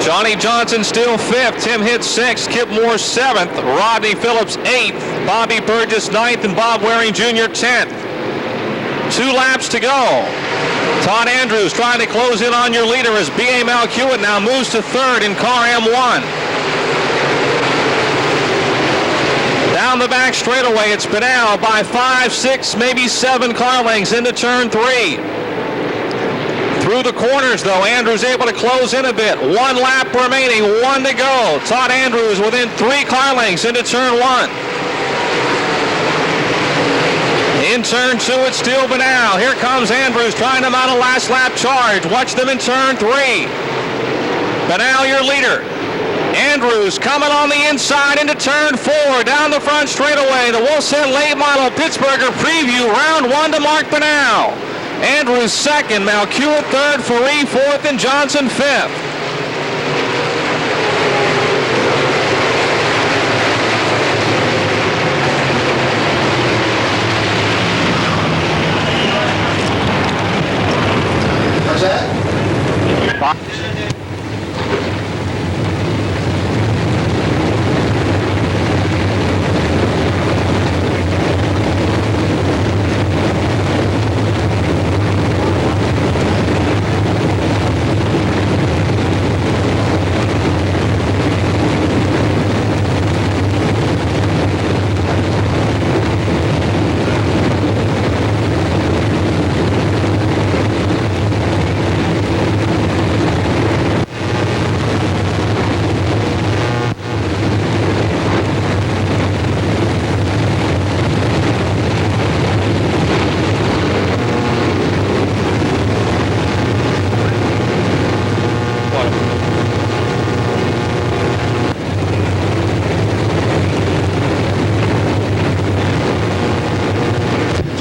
Speaker 2: Johnny Johnson still fifth. Tim Hitt sixth. Kip Moore seventh. Rodney Phillips eighth. Bobby Burgess ninth. And Bob Waring Jr. 10th. 2 laps to go. Todd Andrews trying to close in on your leader as B.A. Malkiewicz now moves to third in car M1. Down the back straightaway, it's Benal by 5, 6, maybe 7 car lengths into turn 3. Through the corners, though, Andrews able to close in a bit. 1 lap remaining, 1 to go. Todd Andrews within 3 car lengths into turn 1. In turn 2, it's still Benal. Here comes Andrews trying to mount a last lap charge. Watch them in turn 3. Benal, your leader. Andrews coming on the inside into turn 4. Down the front straightaway. The Wilson late model Pittsburgher preview. Round 1 to Mark Benal. Andrews second, Malkiewicz third, Ferree fourth, and Johnson fifth.
Speaker 6: What's that?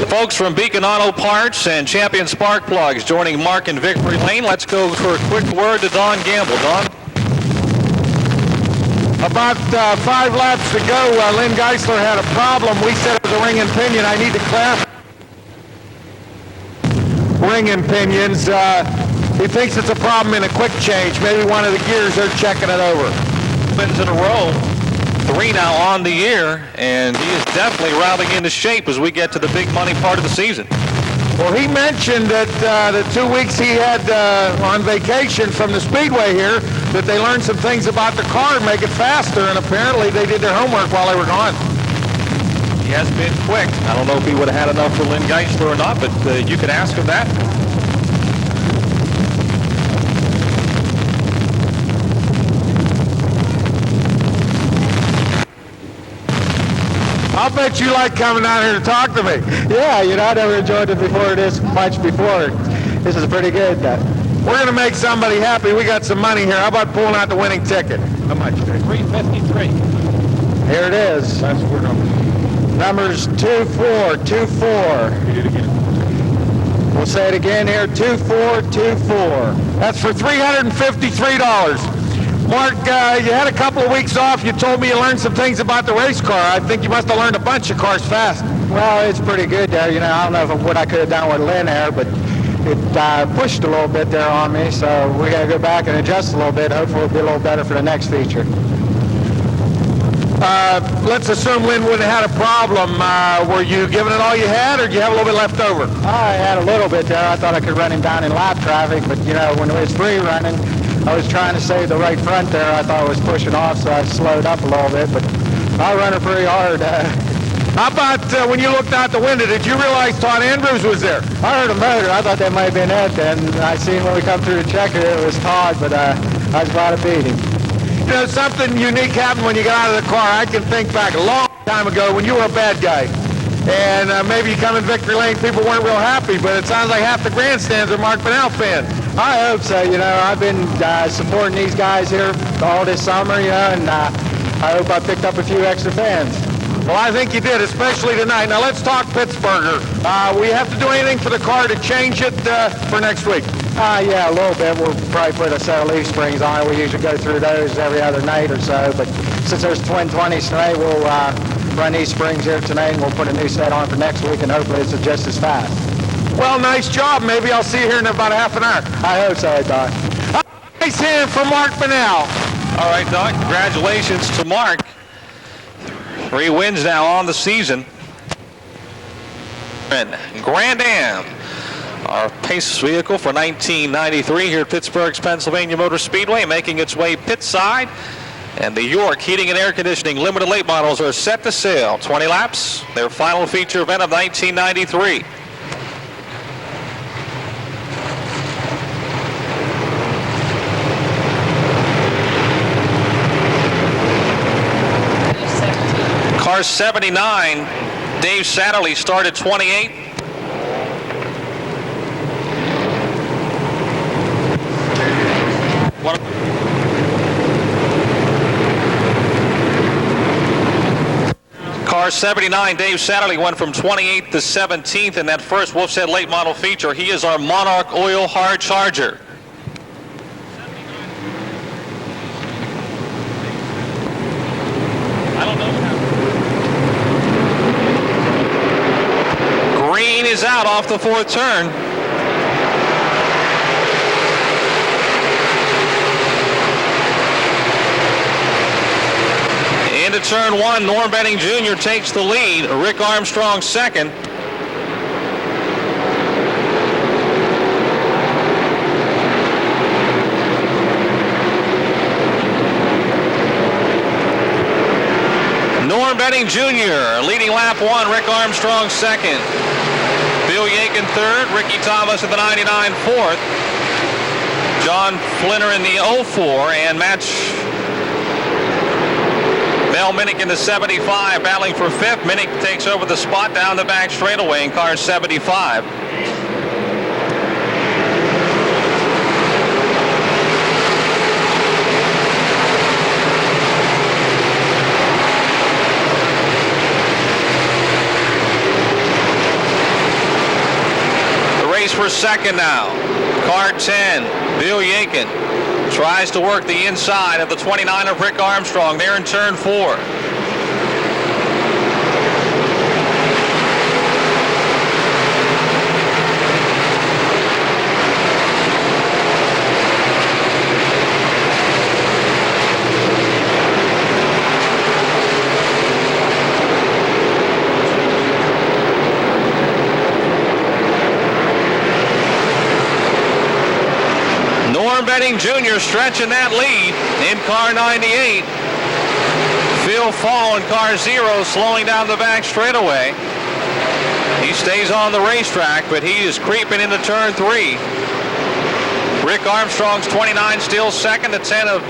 Speaker 2: Folks from Beacon Auto Parts and Champion Spark Plugs joining Mark in Victory Lane. Let's go for a quick word to Don Gamble. Don?
Speaker 3: About 5 laps to go, Lynn Geisler had a problem. We said it was a ring and pinion. I need to clarify. ringing pinions. He thinks it's a problem in a quick change. Maybe one of the gears, they're checking it over.
Speaker 2: Wins in a row. 3 now on the year, and he is definitely rounding into shape as we get to the big money part of the season.
Speaker 3: Well, he mentioned that the 2 weeks he had on vacation from the Speedway here, that they learned some things about the car and make it faster, and apparently they did their homework while they were gone.
Speaker 2: He has been quick. I don't know if he would have had enough for Lynn Geisler or not, but you could ask him that.
Speaker 3: I'll bet you like coming down here to talk to me.
Speaker 6: Yeah, you know, I never enjoyed it before this much before. This is pretty good.
Speaker 3: We're going to make somebody happy. We got some money here. How about pulling out the winning ticket? How much?
Speaker 2: $353.
Speaker 6: Here it is.
Speaker 3: That's four numbers.
Speaker 6: Numbers 2424.
Speaker 3: Read it again.
Speaker 6: We'll say it again here, 2424.
Speaker 3: That's for $353. Mark, you had a couple of weeks off. You told me you learned some things about the race car. I think you must have learned a bunch of cars fast.
Speaker 6: Well, it's pretty good there. You know, I don't know what I could have done with Lynn there, but it pushed a little bit there on me, so we got to go back and adjust a little bit. Hopefully it'll be a little better for the next feature.
Speaker 3: Let's assume Lynn wouldn't have had a problem. Were you giving it all you had, or did you have a little bit left over?
Speaker 6: I had a little bit there. I thought I could run him down in lap traffic, but, you know, when it was free running, I was trying to save the right front there. I thought I was pushing off, so I slowed up a little bit, but I run it pretty hard.
Speaker 3: How about when you looked out the window, did you realize Todd Andrews was there?
Speaker 6: I heard a motor. I thought that might have been Ed then. I seen when we come through the checker, it was Todd, but I was about to beat him.
Speaker 3: You know, something unique happened when you got out of the car. I can think back a long time ago when you were a bad guy. And maybe you come in victory lane, people weren't real happy, but it sounds like half the grandstands are Mark Bunnell fans.
Speaker 6: I hope so. You know, I've been supporting these guys here all this summer, you know, and I hope I picked up a few extra fans.
Speaker 3: Well, I think you did, especially tonight. Now, let's talk Pittsburgh. We have to do anything for the car to change it for next week?
Speaker 6: Yeah, a little bit. We'll probably put a set of leaf springs on it. We usually go through those every other night or so, but since there's twin 20s tonight, we'll run these springs here tonight, and we'll put a new set on for next week, and hopefully it's just as fast.
Speaker 3: Well, nice job. Maybe I'll see you here in about half an hour.
Speaker 6: I hope so, Doc.
Speaker 3: Nice hand from Mark Bunnell.
Speaker 2: All right, Doc, congratulations to Mark. 3 wins now on the season. And Grand Am, our pace vehicle for 1993 here at Pittsburgh's Pennsylvania Motor Speedway, making its way pit side. And the York Heating and Air Conditioning Limited Late Models are set to sail. 20 laps, their final feature event of 1993. Car 79, Dave Satterley started 28. Car 79, Dave Satterley went from 28th to 17th in that first Wolf's Head late model feature. He is our Monarch Oil Hard Charger. I don't know. Green is out off the 4th turn. Into turn 1, Norm Benning Jr. takes the lead. Rick Armstrong second. Norm Benning Jr. leading lap 1, Rick Armstrong second. Bill Yakin third, Ricky Thomas in the 99 fourth. John Flinner in the 04, and Mel Minnick in the 75, battling for 5th. Minnick takes over the spot down the back straightaway in car 75. The race for second now. Car 10, Bill Yakin. Tries to work the inside of the 29 of Rick Armstrong. There in turn 4. Norm Benning Jr. stretching that lead in car 98. Phil Fall in car 0 slowing down the back straightaway. He stays on the racetrack, but he is creeping into turn 3. Rick Armstrong's 29 still second, the 10 of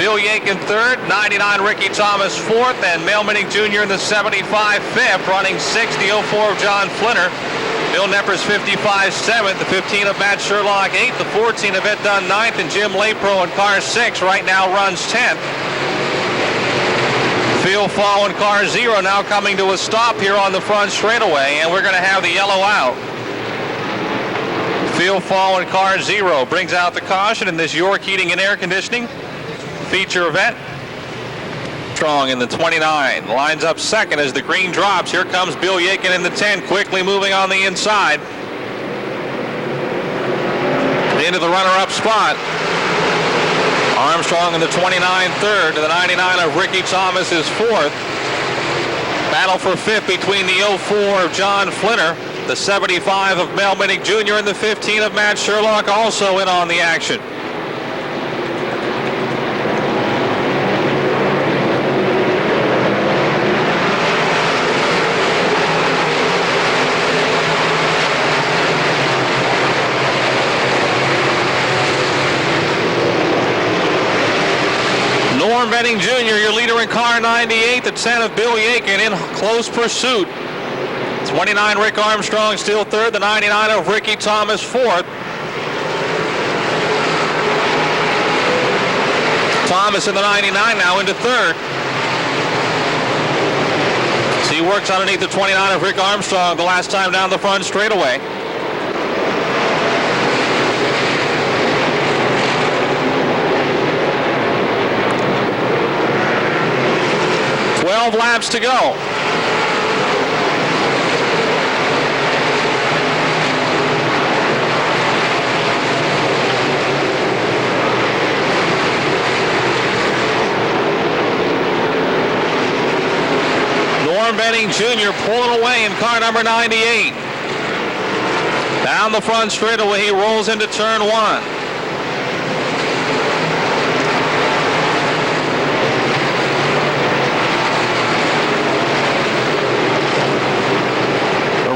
Speaker 2: Bill Yakin third, 99 Ricky Thomas fourth, and Mel Minnick Jr. in the 75 fifth, running sixth, the 04 of John Flinner. Bill Nepper's 55 seventh, the 15 of Matt Sherlock eighth, the 14 of Ed Dunn ninth, and Jim Lapro in car 6 right now runs 10th. Phil Fall in car 0 now coming to a stop here on the front straightaway, and we're going to have the yellow out. Phil Fall in car 0 brings out the caution in this York Heating and Air Conditioning feature event. Strong in the 29 lines up second as the green drops. Here comes Bill Yakin in the 10, quickly moving on the inside into the runner-up spot. Armstrong in the 29 third, to the 99 of Ricky Thomas is fourth. Battle for fifth between the 04 of John Flinner, the 75 of Mel Minnick Jr., and the 15 of Matt Sherlock also in on the action. Norm Benning Jr., your leader in car 98, the 10 of Bill Yakin in close pursuit. 29 Rick Armstrong still third, the 99 of Ricky Thomas fourth. Thomas in the 99 now into third. So he works underneath the 29 of Rick Armstrong the last time down the front straightaway. Laps to go. Norm Benning Jr. pulling away in car number 98. Down the front straightaway, he rolls into turn 1.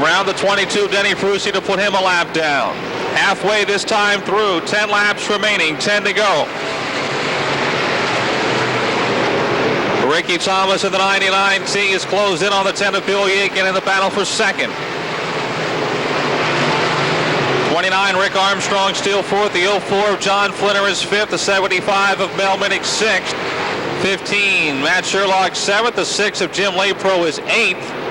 Speaker 2: Around the 22, Denny Frusi to put him a lap down. Halfway this time through, 10 laps remaining, 10 to go. Ricky Thomas in the 99T is closed in on the 10 of Bill Yakin in the battle for second. 29, Rick Armstrong still fourth, the 04 of John Flinner is fifth, the 75 of Mel Minnick sixth. 15, Matt Sherlock seventh, the 6 of Jim Lapro is eighth.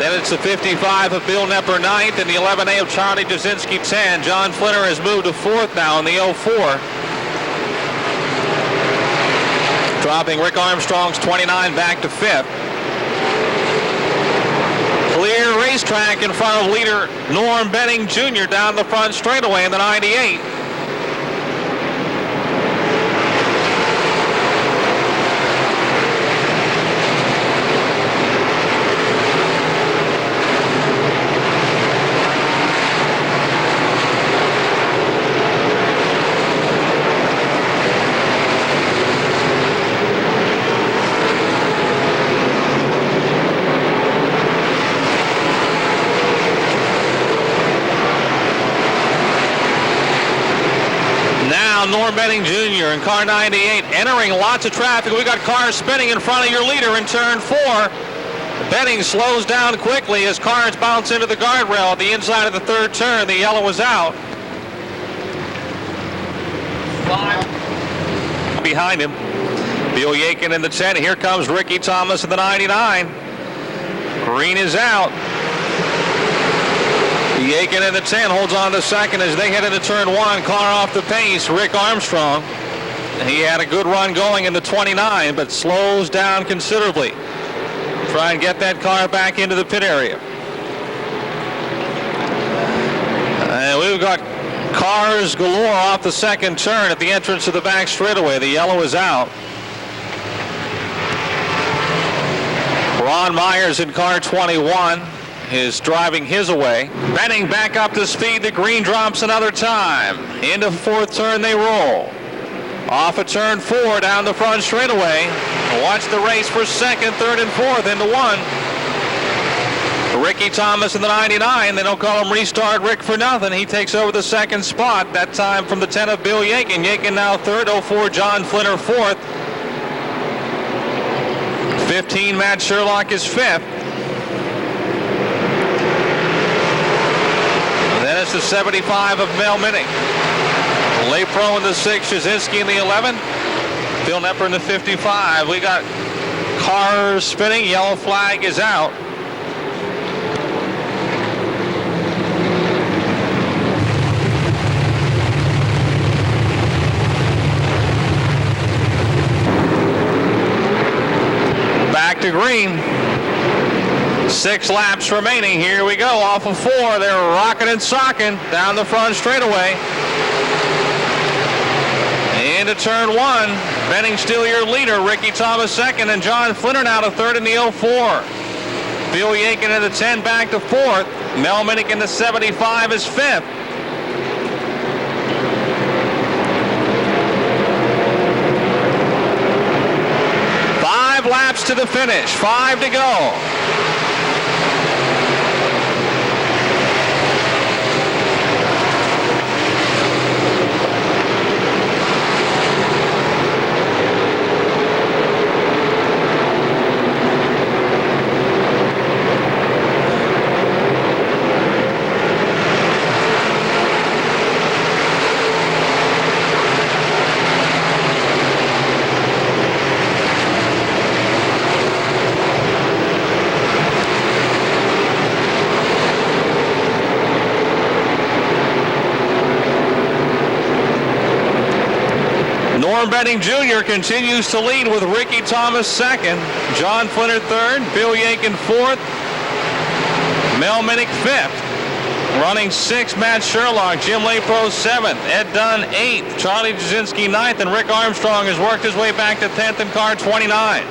Speaker 2: Then it's the 55 of Bill Nepper 9th and the 11A of Charlie Jasinski 10. John Flinner has moved to 4th now in the 04. Dropping Rick Armstrong's 29 back to 5th. Clear racetrack in front of leader Norm Benning Jr. down the front straightaway in the 98. Norm Benning Jr. in car 98 entering lots of traffic. We got cars spinning in front of your leader in turn 4. Benning slows down quickly as cars bounce into the guardrail at the inside of the third turn. The yellow is out. 5 behind him. Bill Yakin in the 10. Here comes Ricky Thomas in the 99. Green is out. Yakin in the 10 holds on to second as they head into turn 1. Car off the pace. Rick Armstrong. He had a good run going in the 29, but slows down considerably. Try and get that car back into the pit area. And we've got cars galore off the second turn at the entrance of the back straightaway. The yellow is out. Ron Myers in car 21. is driving his away. Benning back up to speed. The green drops another time. Into fourth turn they roll. Off of turn 4 down the front straightaway. Watch the race for second, third, and fourth into one. Ricky Thomas in the 99. They don't call him Restart Rick for nothing. He takes over the second spot, that time from the 10 of Bill Yakin. Yakin now third, 04 John Flinner fourth. 15 Matt Sherlock is fifth. And then it's the 75 of Mel Minnick. Lepro in the 6, Jasinski in the 11. Phil Nepper in the 55. We got cars spinning. Yellow flag is out. Back to green. 6 laps remaining. Here we go. Off of 4. They're rocking and socking down the front straightaway. Into turn 1. Benning still your leader. Ricky Thomas second, and John Flinner now to third in the 04. Bill Yakin in the 10 back to fourth. Mel Minnick in the 75 is fifth. Laps to the finish. 5 to go. Benning Jr. continues to lead with Ricky Thomas second, John Flinner third, Bill Yakin fourth, Mel Minnick fifth. Running 6, Matt Sherlock, Jim Lepro 7th, Ed Dunn 8th, Charlie Jasinski 9th, and Rick Armstrong has worked his way back to 10th in car 29.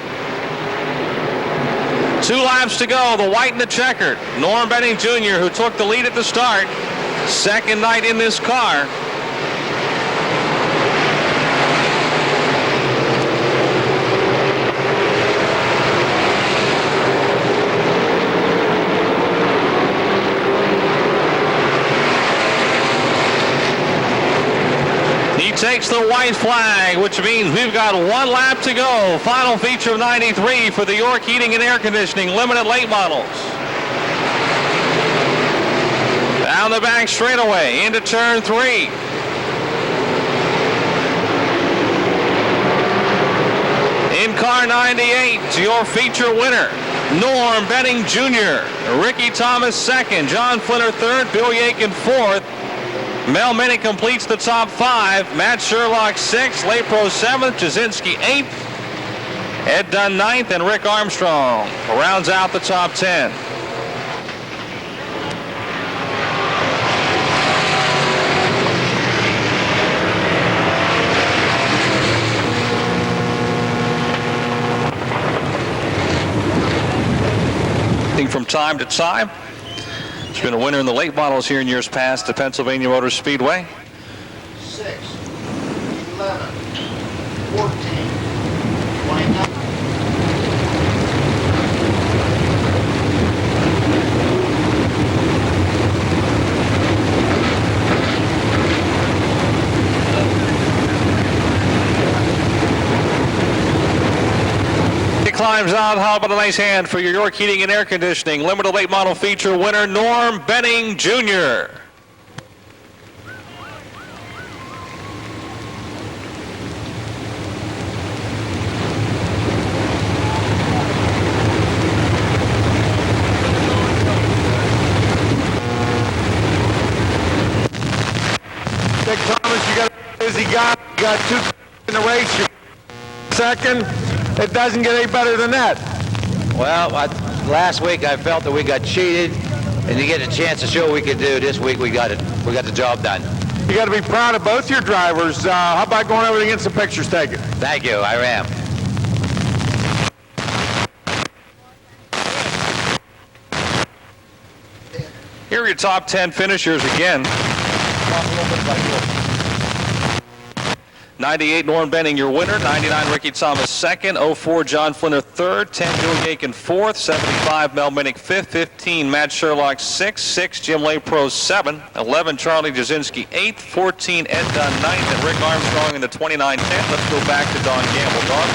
Speaker 2: 2 laps to go, the white and the checkered. Norm Benning Jr., who took the lead at the start, second night in this car. Takes the white flag, which means we've got 1 lap to go. Final feature of 93 for the York Heating and Air Conditioning Limited Late Models. Down the back straightaway into turn 3. In car 98, your feature winner, Norm Benning Jr., Ricky Thomas second, John Flinner third, Bill Yakin fourth. Mel Minnick completes the top 5. Matt Sherlock 6th, Lepro 7th, Jasinski 8th, Ed Dunn 9th, and Rick Armstrong rounds out the top 10. From time to time. It's been a winner in the late models here in years past at Pennsylvania Motor Speedway.
Speaker 7: 6, 11, 14, 29.
Speaker 2: Climbs out. How about a nice hand for your York Heating and Air Conditioning Limited Late Model feature winner, Norm Benning Jr.
Speaker 3: Dick Thomas, you got a busy guy. You got 2 in the race. You're second. It doesn't get any better than that.
Speaker 8: Well, last week I felt that we got cheated, and to get a chance to show what we could do this week, we got the job done.
Speaker 3: You got to be proud of both your drivers. How about going over and getting some pictures taken?
Speaker 8: Thank you, I am.
Speaker 2: Here are your top 10 finishers again. 98, Norm Benning, your winner. 99, Ricky Thomas, second. 04, John Flinner, third. 10, Bill Yakin, fourth. 75, Mel Minnick, fifth. 15, Matt Sherlock, sixth. 6, Jim Lepro, 7. 11, Charlie Jasinski, 8th. 14, Ed Dunn, 9th. And Rick Armstrong in the 29-10. Let's go back to Don Gamble. Don?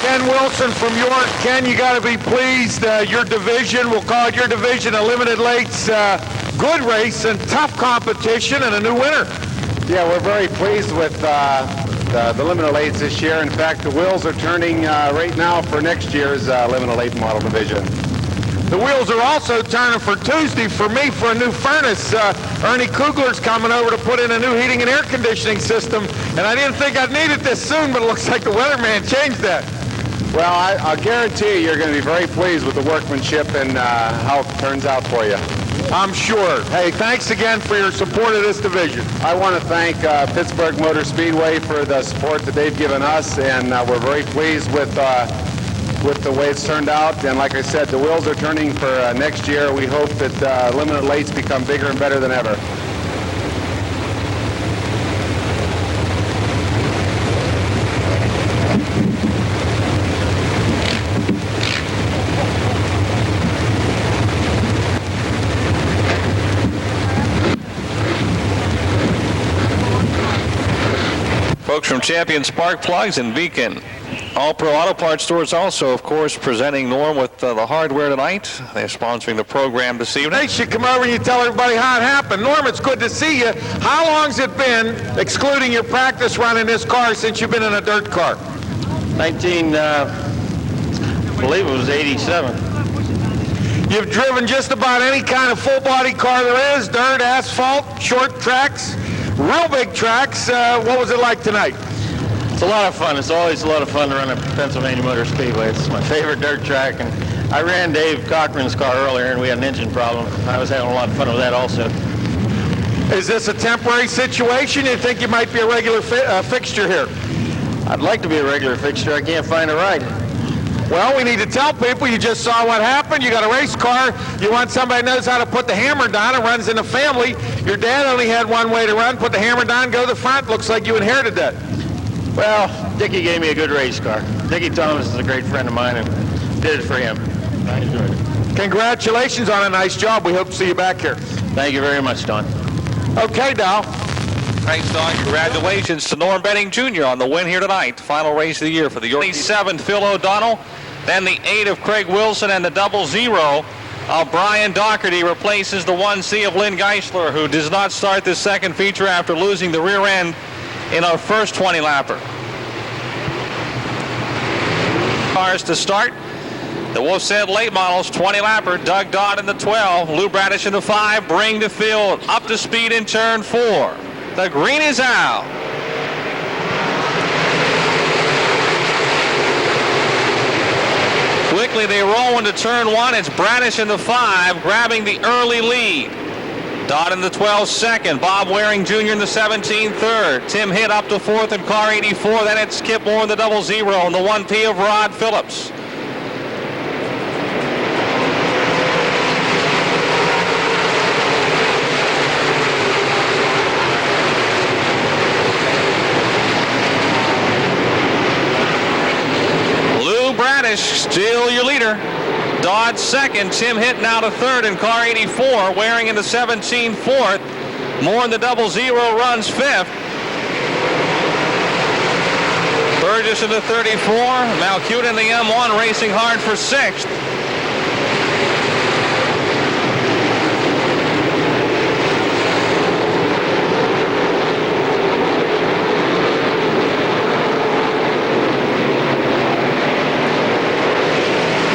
Speaker 3: Ken Wilson from York. Ken, you got to be pleased. Your division, we'll call it your division, a limited lates, good race and tough competition and a new winner.
Speaker 5: Yeah, we're very pleased with the limited lates this year. In fact, the wheels are turning right now for next year's limited late model division.
Speaker 3: The wheels are also turning for Tuesday for me for a new furnace. Ernie Kugler's coming over to put in a new heating and air conditioning system, and I didn't think I'd need it this soon, but it looks like the weatherman changed that.
Speaker 5: Well, I'll guarantee you're going to be very pleased with the workmanship and how it turns out for you.
Speaker 3: I'm sure. Hey, thanks again for your support of this division.
Speaker 5: I want to thank Pittsburgh Motor Speedway for the support that they've given us, and we're very pleased with the way it's turned out. And like I said, the wheels are turning for next year. We hope that limited lates become bigger and better than ever.
Speaker 2: Folks from Champion Spark Plugs in Beacon. All Pro Auto Parts stores also, of course, presenting Norm with the hardware tonight. They're sponsoring the program this evening.
Speaker 3: They should come over and you tell everybody how it happened. Norm, it's good to see you. How long's it been, excluding your practice run in this car, since you've been in a dirt car?
Speaker 9: I believe it was 87.
Speaker 3: You've driven just about any kind of full-body car there is, dirt, asphalt, short tracks, real big tracks. What was it like tonight?
Speaker 9: It's a lot of fun. It's always a lot of fun to run at Pennsylvania Motor Speedway. It's my favorite dirt track, and I ran Dave Cochran's car earlier, and we had an engine problem. I was having a lot of fun with that also.
Speaker 3: Is this a temporary situation? You think you might be a regular fixture here?
Speaker 9: I'd like to be a regular fixture. I can't find a ride.
Speaker 3: Well, we need to tell people you just saw what happened. You got a race car. You want somebody who knows how to put the hammer down. It runs in the family. Your dad only had one way to run. Put the hammer down, go to the front. Looks like you inherited that.
Speaker 9: Well, Dickie gave me a good race car. Dickie Thomas is a great friend of mine, and did it for him. I enjoyed it.
Speaker 3: Congratulations on a nice job. We hope to see you back here.
Speaker 9: Thank you very much, Don.
Speaker 3: Okay, Dow.
Speaker 2: Thanks, Don. Congratulations to Norm Benning Jr. on the win here tonight. Final race of the year for the York. 7th, Phil O'Donnell. Then the 8 of Craig Wilson, and the 00 of Brian Doherty replaces the 1C of Lynn Geisler, who does not start this second feature after losing the rear end in our first 20-lapper. Cars to start. The Wolf's-Head late models, 20-lapper, Doug Dodd in the 12, Lou Bradish in the 5, bring the field up to speed in turn 4. The green is out. Quickly they roll into turn 1. It's Bradish in the 5, grabbing the early lead. Dodd in the 12 second, Bob Waring Jr. in the 17 third, Tim Hitt up to 4th in car 84, then it's Skip Moore in the 00 and the 1P of Rod Phillips. Lou Bradish still your leader. Dodd second, Tim Hitt now to 3rd in car 84, Waring in the 17 4th, Moore in the 00 runs 5th. Burgess in the 34, Malcuta in the M1 racing hard for 6th.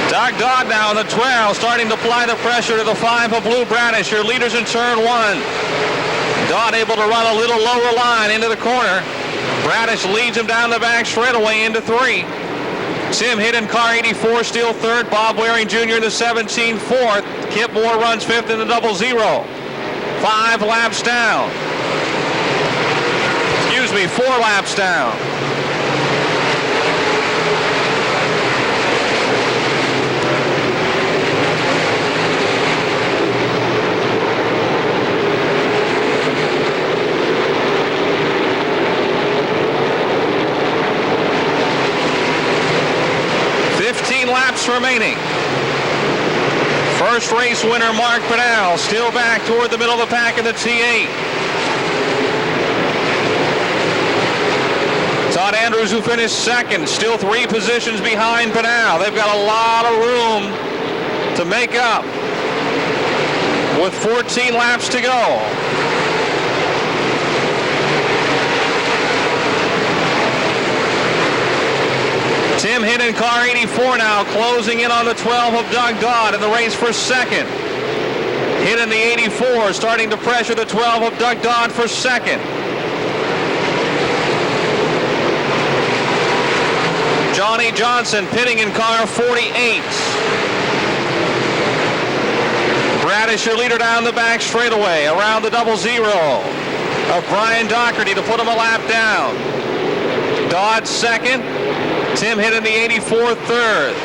Speaker 2: Doug Dodd now in the 12, starting to apply the pressure to the 5 of Lou Bradish. Your leaders in turn 1. Dodd able to run a little lower line into the corner. Bradish leads him down the back straightaway into 3. Tim Hitt in car 84 still 3rd. Bob Waring Jr. in the 17 4th. Kip Moore runs 5th in the 00. 5 laps down. 4 laps down. laps remaining. First race winner, Mark Banal, still back toward the middle of the pack in the T8. Todd Andrews, who finished second, still 3 positions behind Banal. They've got a lot of room to make up with 14 laps to go. Tim Hitt in car 84 now, closing in on the 12 of Doug Dodd in the race for second. Hitt in the 84, starting to pressure the 12 of Doug Dodd for second. Johnny Johnson pitting in car 48. Bradish, your leader down the back straightaway, around the 00 of Brian Doherty to put him a lap down. Dodd second. Tim Hitt in the 84 third.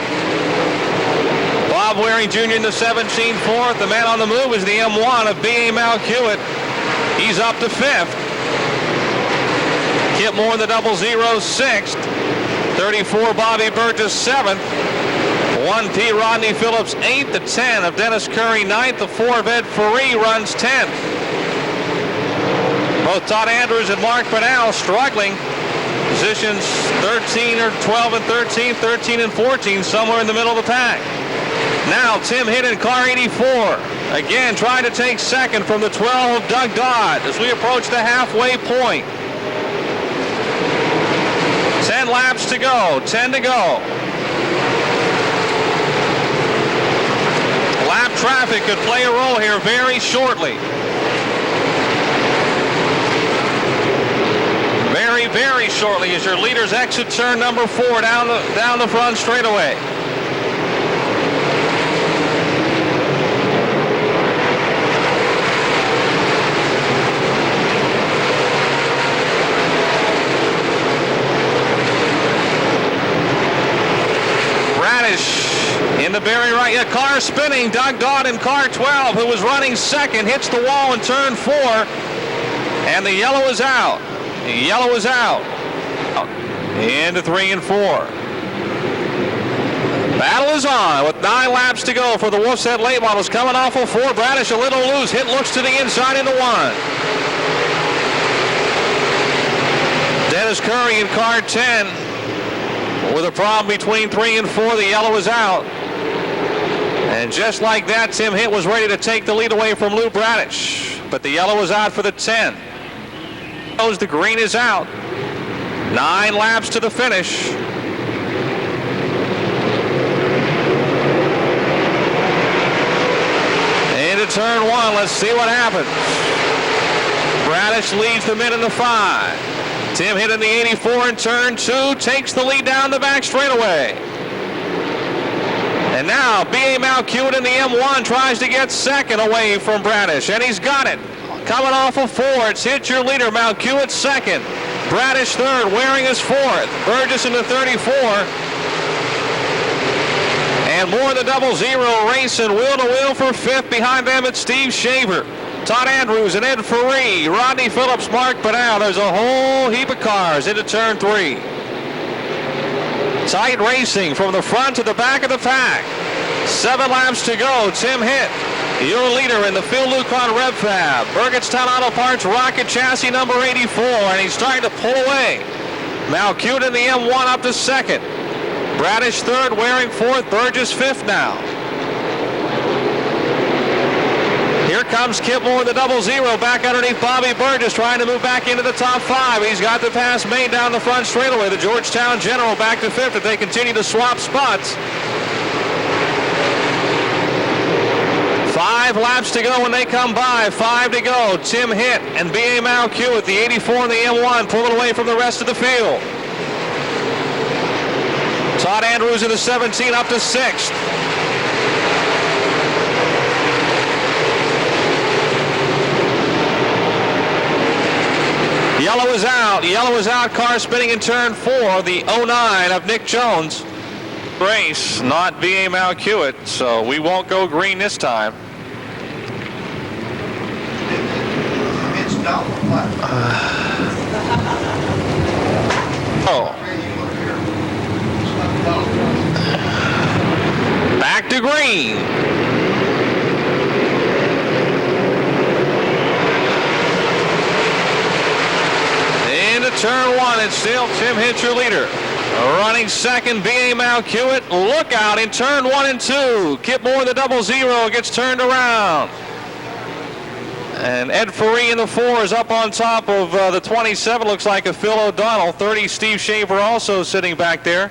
Speaker 2: Bob Waring Jr. in the 17 fourth. The man on the move is the M1 of B.A. Malkiewicz. He's up to fifth. Kip Moore in the 00 sixth. 34 Bobby Burgess seventh. 1P Rodney Phillips eighth. The 10 of Dennis Curry ninth. The 4 of Ed Ferree runs 10th. Both Todd Andrews and Mark Banal struggling. Positions 13 or 12 and 13, 13 and 14, somewhere in the middle of the pack. Now Tim Hitt in car 84. Again, trying to take second from the 12 of Doug Dodd as we approach the halfway point. 10 laps to go, 10 to go. Lap traffic could play a role here very shortly. Very shortly as your leaders exit turn number 4 down the front straightaway. Bradish in the very right. Yeah, car spinning. Doug Dodd in car 12, who was running second, hits the wall in turn 4, and the yellow is out. The yellow is out. Into 3 and 4. Battle is on with 9 laps to go for the Wolfset late models. Coming off of 4. Bradish a little loose. Hitt looks to the inside into 1. Dennis Curry in car 10 with a problem between 3 and 4. The yellow is out. And just like that, Tim Hitt was ready to take the lead away from Lou Bradish. But the yellow is out for the 10. The green is out. 9 laps to the finish. Into turn 1. Let's see what happens. Bradish leads the mid in the 5. Tim Hitt in the 84 in turn 2. Takes the lead down the back straightaway. And now B.A. Malkiewicz in the M1 tries to get second away from Bradish. And he's got it. Coming off of 4, it's Hitt your leader. Malkiewicz second. Bradish third. Waring is fourth. Burgess in the 34. And Moore in the 00 racing wheel to wheel for fifth. Behind them it's Steve Shaver, Todd Andrews, and Ed Ferree. Rodney Phillips, Mark Banal. There's a whole heap of cars into turn 3. Tight racing from the front to the back of the pack. 7 laps to go. Tim Hitt, your leader in the Phil Lucon Rev Fab. Burgettstown Auto Parts Rocket Chassis number 84, and he's trying to pull away. Malkiewicz in the M1 up to second. Bradish third, Waring fourth, Burgess fifth now. Here comes Kip Moore in the 00 back underneath Bobby Burgess, trying to move back into the top 5. He's got the pass made down the front straightaway. The Georgetown General back to fifth if they continue to swap spots. 5 laps to go when they come by. 5 to go. Tim Hitt and B.A. Malkiewicz, the 84 and the M1, pulling away from the rest of the field. Todd Andrews in the 17 up to 6th. Yellow is out. Yellow is out. Car spinning in turn 4. The 09 of Nick Jones. Race, not B.A. Malkiewicz, so we won't go green this time.
Speaker 7: It's down the left.
Speaker 2: Oh. turn one, it's still Tim Hitt, your leader. Running second, B.A. Malkiewicz. Look out in turn 1 and 2. Kip Moore, the 00, gets turned around. And Ed Faree in the 4 is up on top of the 27. Looks like a Phil O'Donnell. 30, Steve Shaver also sitting back there.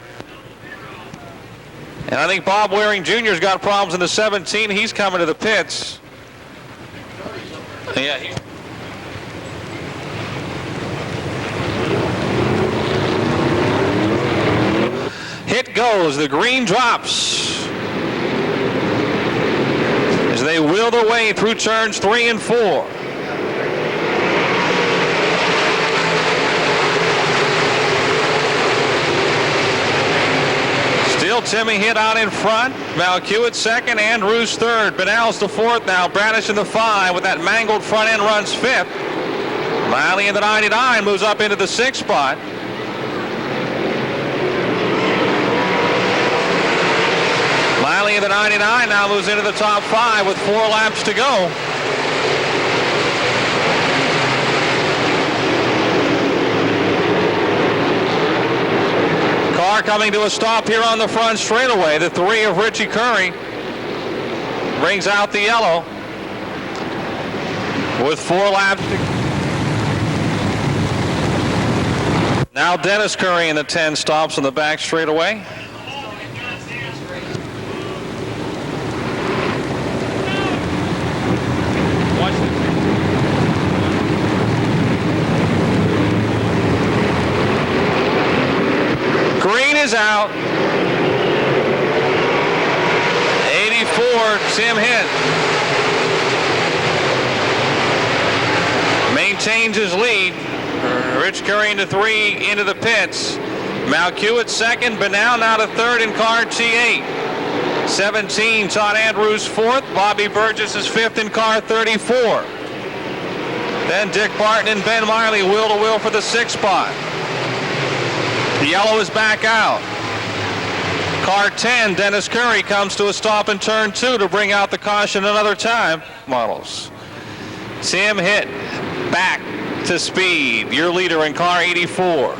Speaker 2: And I think Bob Waring Jr.'s got problems in the 17. He's coming to the pits. Yeah, Hit goes, the green drops as they wheel their way through turns 3 and 4. Still Timmy Hitt out in front. Malkiewicz second, Andrews third. Benal's the 4th now. Bradish in the 5 with that mangled front end runs 5th. Miley in the 99 moves up into the 6th spot. Miley in the 99 now moves into the top 5 with 4 laps to go. Car coming to a stop here on the front straightaway. The 3 of Richie Curry brings out the yellow with 4 laps to go. Now Dennis Curry in the 10 stops on the back straightaway. Green is out. 84, Tim Hitt maintains his lead. Rich Curry into 3 into the pits. Malkiewicz second, Benal now to 3rd in car T8. 17, Todd Andrews 4th. Bobby Burgess is 5th in car 34. Then Dick Barton and Ben Miley wheel to wheel for the 6th spot. The yellow is back out. Car 10, Dennis Curry, comes to a stop in turn 2 to bring out the caution another time. Models. Tim Hitt back to speed. Your leader in car 84.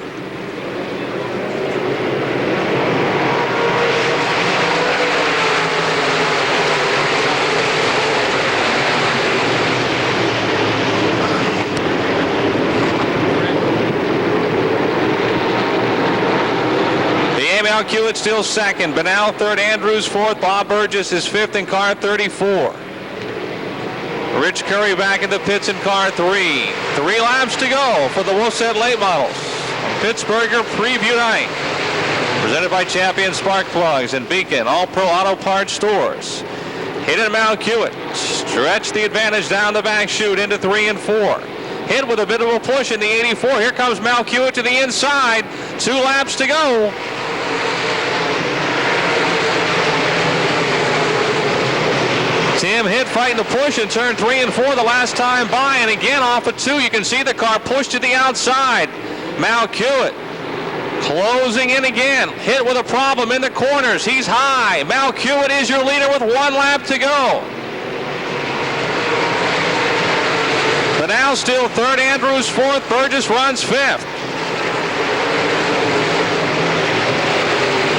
Speaker 2: Malkiewicz still second. Benal 3rd, Andrews 4th. Bob Burgess is 5th in car 34. Rich Curry back in the pits in car 3. 3 laps to go for the Wolfset Late Models. Pittsburgher Preview Night. Presented by Champion Spark Plugs and Beacon All-Pro Auto Parts Stores. Hitt and Malkiewicz stretch the advantage down the back chute into 3 and 4. Hitt with a bit of a push in the 84. Here comes Malkiewicz to the inside. 2 laps to go. Tim Hitt fighting the push in turn 3 and 4 the last time by, and again off of 2. You can see the car pushed to the outside. Malkiewicz closing in again. Hitt with a problem in the corners. He's high. Malkiewicz is your leader with 1 lap to go. But now still 3rd, Andrews 4th. Burgess runs 5th.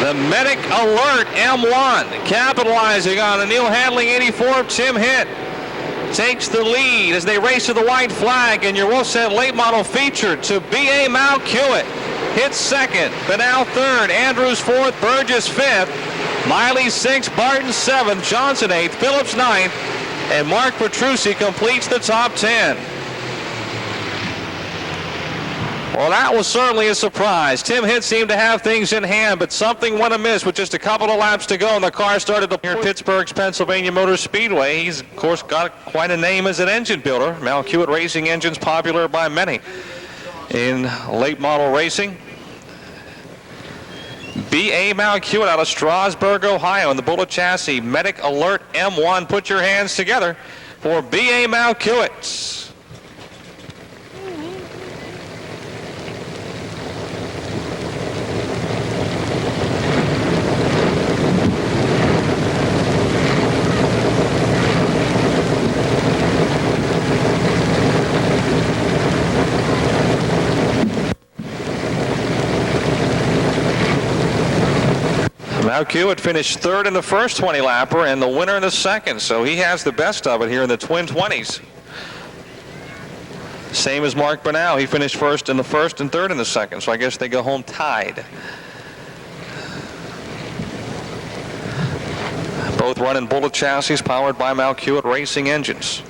Speaker 2: The Medic Alert M1 capitalizing on a Neil Handling 84. Tim Hitt takes the lead as they race to the white flag, and your Wolfset Late Model feature to B.A. Malkiewicz. Hitt second, Benal 3rd, Andrews 4th, Burgess 5th, Miley 6th, Barton 7th, Johnson 8th, Phillips 9th, and Mark Petrucci completes the top 10. Well, that was certainly a surprise. Tim Hitt seemed to have things in hand, but something went amiss with just a couple of laps to go, and the car started to... Here at Pittsburgh's Pennsylvania Motor Speedway, he's, of course, got quite a name as an engine builder. Malkiewicz Racing engines popular by many in late model racing. B.A. Malkiewicz out of Strasburg, Ohio, in the Bullet Chassis Medic Alert M1. Put your hands together for B.A. Malkiewicz. Mount Hewitt finished third in the first 20-lapper and the winner in the second, so he has the best of it here in the twin 20s. Same as Mark Bernal. He finished first in the first and third in the second, so I guess they go home tied. Both running Bullet chassis powered by Mount Hewitt racing engines.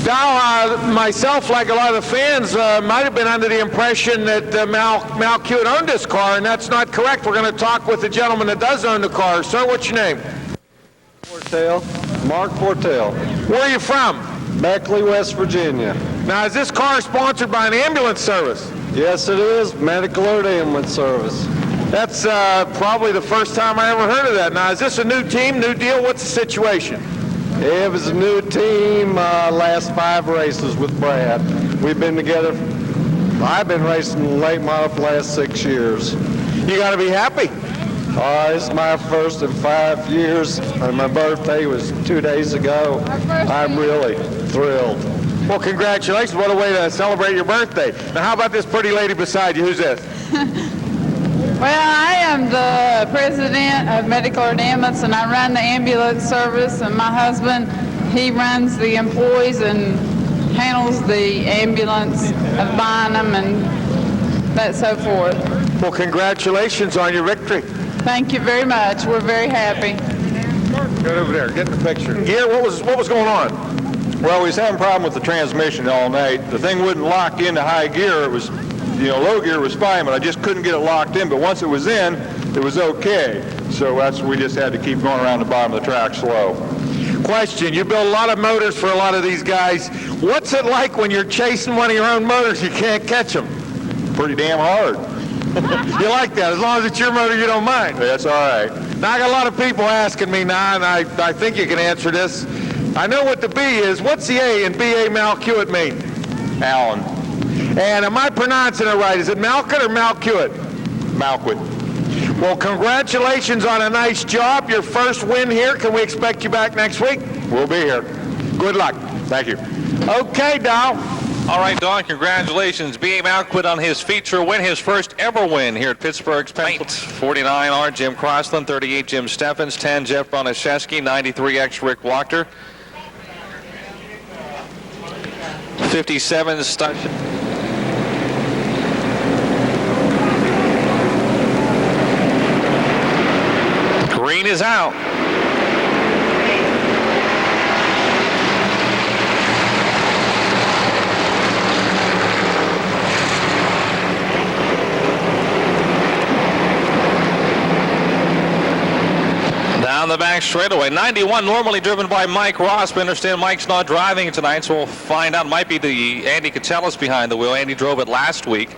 Speaker 3: Now, myself, like a lot of the fans, might have been under the impression that Mount Hewitt owned this car, and that's not correct. We're going to talk with the gentleman that does own the car. Sir, what's your name?
Speaker 10: Fortell. Mark Fortell.
Speaker 3: Where are you from?
Speaker 10: Beckley, West Virginia.
Speaker 3: Now, is this car sponsored by an ambulance service?
Speaker 10: Yes, it is. Medical Alert Ambulance Service.
Speaker 3: That's probably the first time I ever heard of that. Now, is this a new team, new deal? What's the situation?
Speaker 10: It was a new team, last 5 races with Brad. We've been together. I've been racing late model for the last 6 years.
Speaker 3: You got to be happy.
Speaker 10: It's my first in 5 years, and my birthday was 2 days ago. I'm really thrilled.
Speaker 3: Well, congratulations. What a way to celebrate your birthday. Now, how about this pretty lady beside you? Who's this?
Speaker 11: Well, I am the president of Medical Alert Ambulance, and I run the ambulance service, and my husband, he runs the employees and handles the ambulance of buying them and that so forth.
Speaker 3: Well, congratulations on your victory.
Speaker 11: Thank you very much. We're very happy.
Speaker 3: Get over there. Get in the picture. Gear, what was going on?
Speaker 12: Well, we was having a problem with the transmission all night. The thing wouldn't lock into high gear. It was, low gear was fine, but I just couldn't get it locked in. But once it was in, it was okay. So we just had to keep going around the bottom of the track slow.
Speaker 3: Question, you build a lot of motors for a lot of these guys. What's it like when you're chasing one of your own motors, you can't catch them?
Speaker 12: Pretty damn hard.
Speaker 3: You like that? As long as it's your motor, you don't mind.
Speaker 12: That's all right.
Speaker 3: Now, I got a lot of people asking me now, and I think you can answer this. I know what the B is. What's the A in B.A. Mount Hewitt mean?
Speaker 12: Allen.
Speaker 3: And am I pronouncing it right? Is it Malkut or Mount Hewitt?
Speaker 12: Malkut.
Speaker 3: Well, congratulations on a nice job. Your first win here. Can we expect you back next week?
Speaker 12: We'll be here.
Speaker 3: Good luck.
Speaker 12: Thank you.
Speaker 3: Okay, Dow.
Speaker 2: All right, Don, congratulations. B.A. Malkut on his feature win, his first ever win here at Pittsburgh's Pennsylvania. 49R, Jim Crossland, 38, Jim Steffens, 10, Jeff Bonaszewski, 93X, Rick Wachter, 57, Green is out. Down the back straightaway. 91 normally driven by Mike Ross, but I understand Mike's not driving tonight, so we'll find out. Might be the Andy Catellis behind the wheel. Andy drove it last week.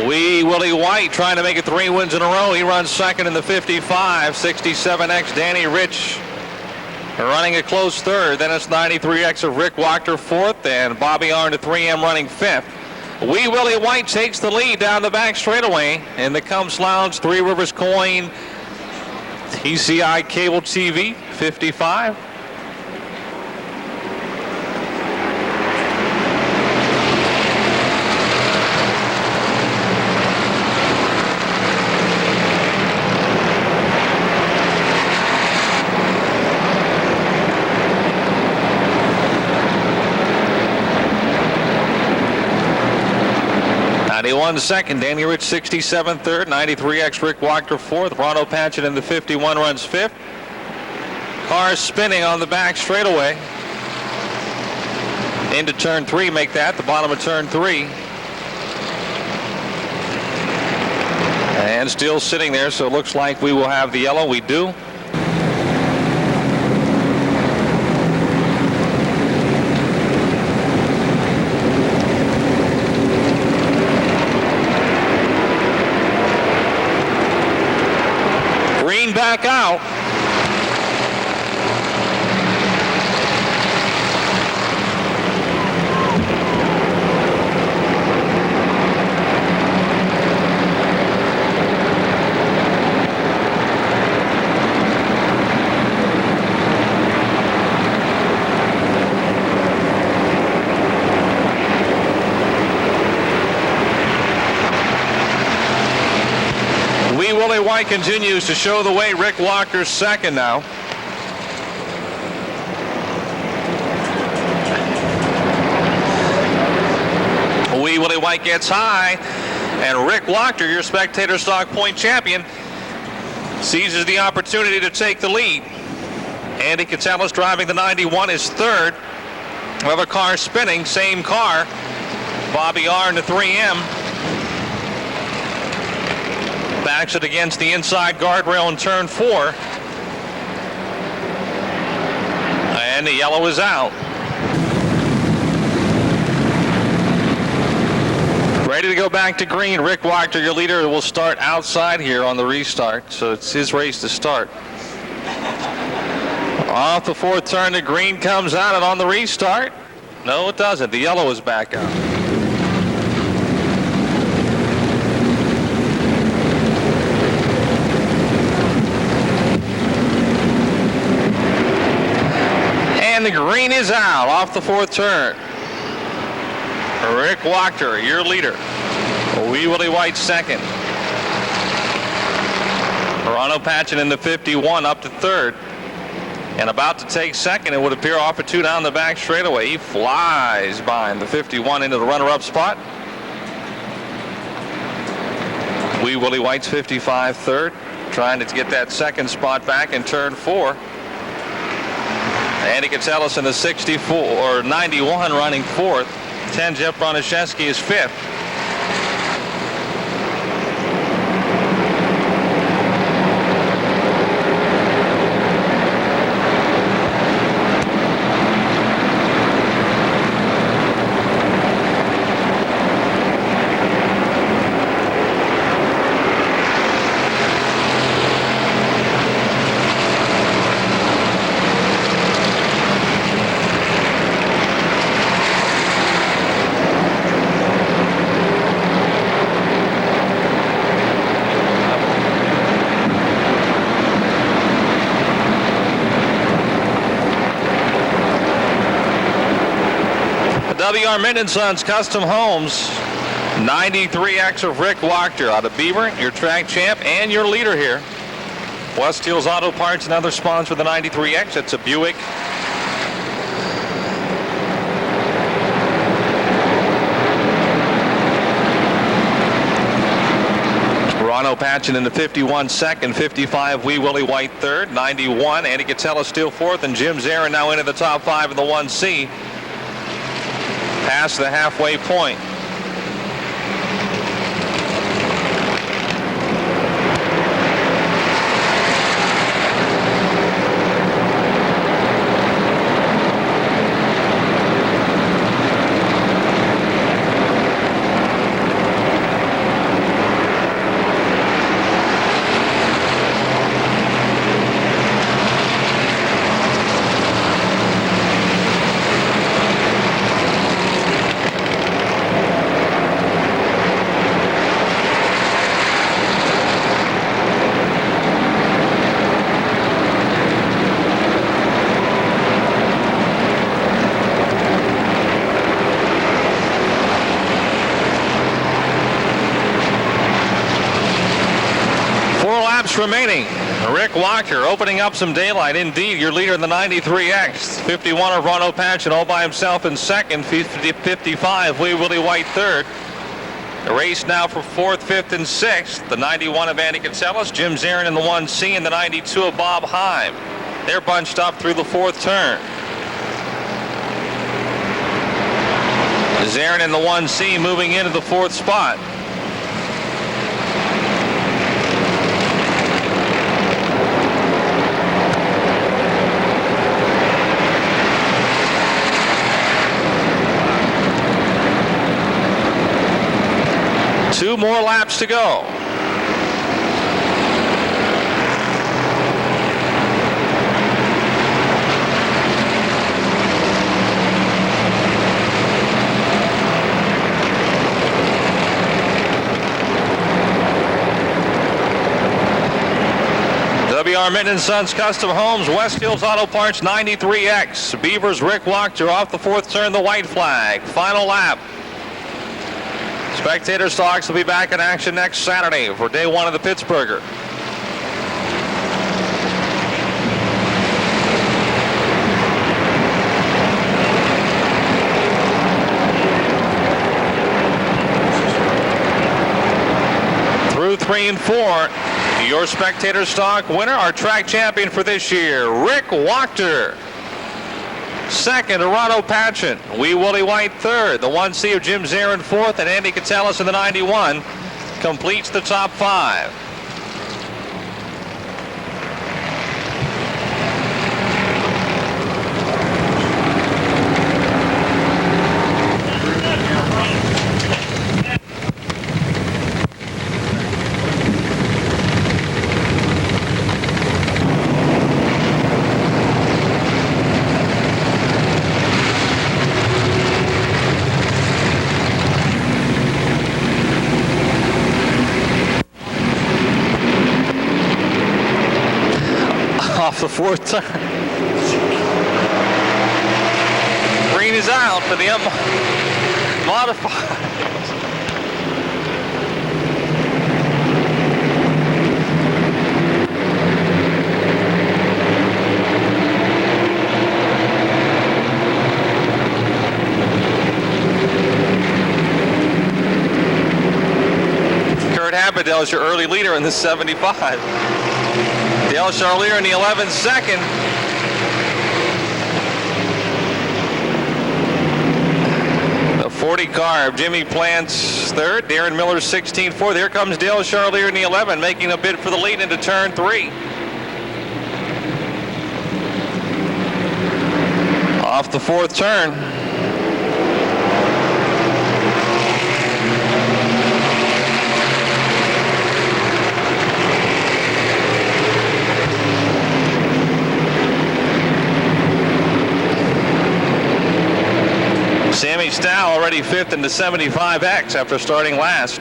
Speaker 2: Wee Willie White trying to make it 3 wins in a row. He runs second in the 55. 67X Danny Rich running a close third. Then it's 93X of Rick Wachter fourth, and Bobby Arn to 3M running fifth. Wee Willie White takes the lead down the back straightaway in the Cumps Lounge, Three Rivers Coin, TCI Cable TV, 55. Second, Danny Rich 67 third, 93X Rick Wachter fourth, Ronno Patchett in the 51 runs fifth. Cars spinning on the back straightaway. Into turn 3, make that the bottom of turn 3. And still sitting there, so it looks like we will have the yellow. We do. Back out. Willie White continues to show the way. Rick Walker's second now. Wee Willie White gets high, and Rick Walker, your spectator stock point champion, seizes the opportunity to take the lead. Andy Catsalis driving the 91 is third. Another car spinning, same car. Bobby R in the 3M. Backs it against the inside guardrail in turn 4. And the yellow is out. Ready to go back to green. Rick Wachter, your leader, will start outside here on the restart, so it's his race to start. Off the 4th turn, the green comes out, and on the restart, no, it doesn't. The yellow is back out. And the green is out off the 4th turn. Rick Wachter, your leader. Wee Willie White second. Ronald Patchen in the 51 up to 3rd. And about to take second, it would appear, off a 2 down the back straightaway. He flies behind the 51 into the runner-up spot. Wee Willie White's 55 3rd, trying to get that second spot back in turn 4. Andy Catsalis in the 64 or 91 running 4th. 10 Jeff Broniszewski is 5th. W.R. Minden Sons Custom Homes 93X of Rick Wachter out of Beaver, your track champ and your leader here. West Hills Auto Parts, another sponsor of the 93X. It's a Buick. Ronald Patchen in the 51 second, 55 Wee Willie White third, 91 Andy Catsalis still 4th, and Jim Zarin now into the top 5 in the 1C. Past the halfway point. Remaining. Rick Wachter opening up some daylight. Indeed, your leader in the 93X. 51 of Ronald Patchen all by himself in second. 55 Wee Willie White third. The race now for 4th, 5th, and 6th. The 91 of Andy Catsalis, Jim Zarin in the 1C, and the 92 of Bob Heim. They're bunched up through the 4th turn. Zarin in the 1C moving into the 4th spot. Two more laps to go. W.R. Minden Sons Custom Homes, West Hills Auto Parts 93X. Beavers Rick Wachter off the 4th turn, the white flag. Final lap. Spectator stocks will be back in action next Saturday for day one of the Pittsburgher. Through 3 and 4, your spectator stock winner, our track champion for this year, Rick Wachter. Second, Arado Patchen. Wee Willie White third. The 1C of Jim Zarin fourth, and Andy Catellus in the 91 completes the top 5. Off the 4th turn. Green is out for the modified. Kurt Habadell is your early leader in the 75. Dale Charlier in the 11 second. The 40 car of Jimmy Plant's third. Darren Miller's 16 fourth. Here comes Dale Charlier in the 11, making a bid for the lead into turn 3. Off the 4th turn. Sammy Stow already 5th in the 75X after starting last.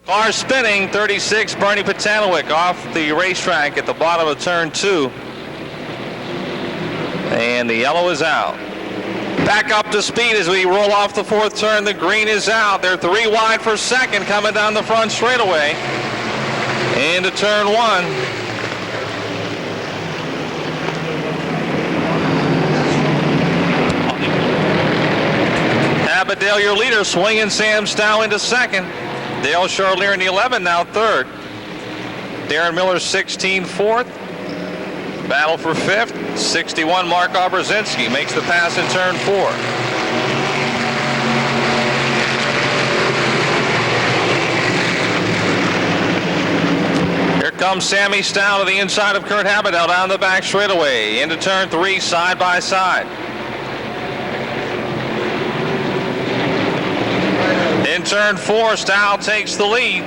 Speaker 2: Car spinning, 36, Bernie Patanowick off the racetrack at the bottom of turn 2. And the yellow is out. Back up to speed as we roll off the 4th turn. The green is out. They're 3 wide for second coming down the front straightaway. Into turn 1. Abadale, your leader, swinging Sam Stow into second. Dale Charlier in the 11, now third. Darren Miller 16 fourth. Battle for 5th. 61 Mark Obrzezinski makes the pass in turn 4. Here comes Sammy Stow to the inside of Kurt Habadell down the back straightaway into turn 3 side by side. In turn 4, Stow takes the lead.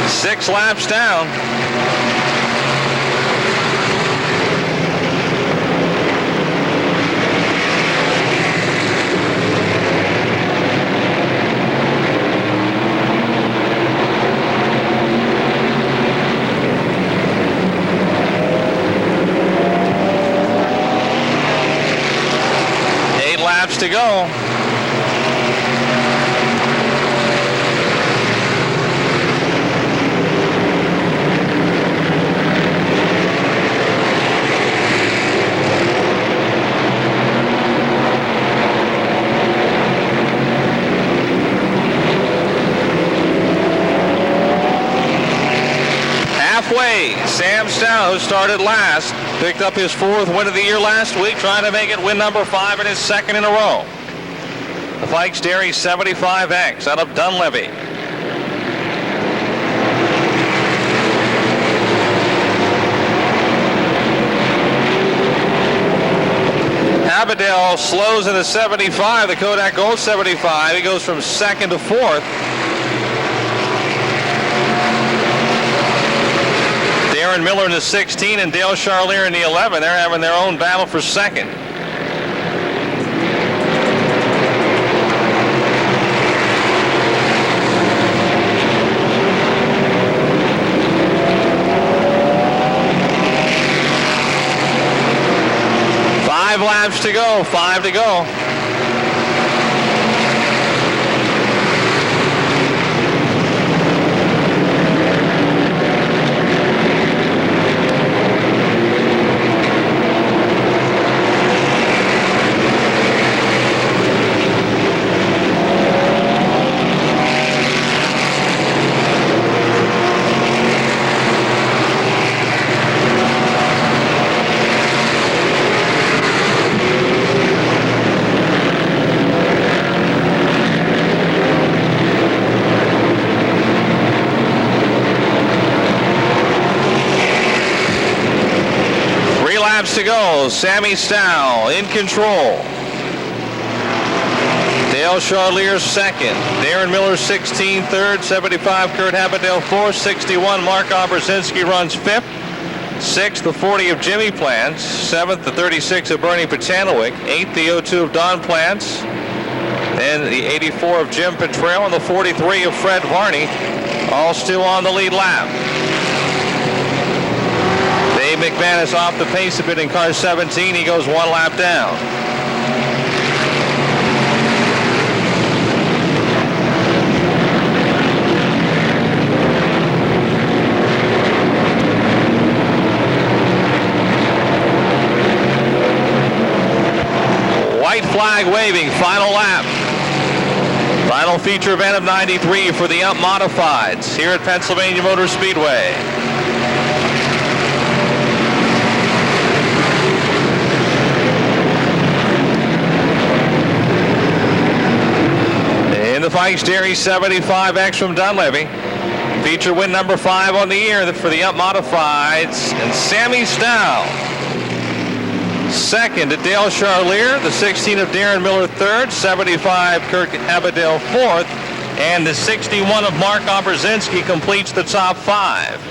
Speaker 2: Six laps down. Eight laps to go. Sam Stow, who started last, picked up his 4th win of the year last week, trying to make it win number 5 and his 2nd in a row. The Fikes Dairy 75X out of Dunleavy. Abadell slows into 75, the Kodak Gold 75. He goes from second to fourth. Darren Miller in the 16 and Dale Charlier in the 11. They're having their own battle for second. Five laps to go, 5 to go. To go. Sammy Stow in control. Dale Charlier second. Darren Miller 16 third. 75 Kurt Abadell fourth. 61 Mark Oberzinski runs fifth. Sixth the 40 of Jimmy Plants. Seventh the 36 of Bernie Pachanowick. Eighth the 02 of Don Plants. Then the 84 of Jim Petrell and the 43 of Fred Varney. All still on the lead lap. Dave McManus off the pace a bit in car 17. He goes one lap down. White flag waving, final lap. Final feature event of 93 for the Ump Modifieds here at Pennsylvania Motor Speedway. In the Fikes Dairy 75X from Dunleavy. Feature win number 5 on the year for the Ump Modifieds. And Sammy Stow. Second to Dale Charlier. The 16 of Darren Miller third. 75 Kirk Abadell fourth. And the 61 of Mark Oberzinski completes the top 5.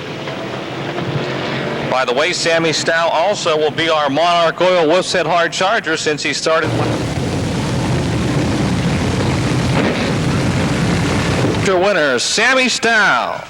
Speaker 2: By the way, Sammy Stow also will be our Monarch Oil Wolf's-Head Hard Charger since he started. Winner, Sammy Stow.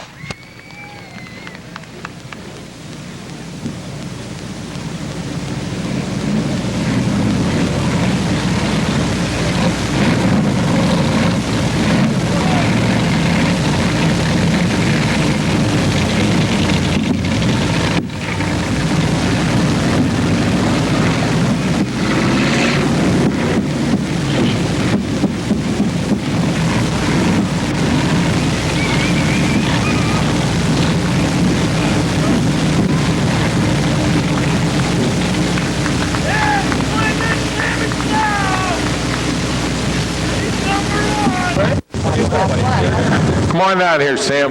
Speaker 3: Come on out here, Sam.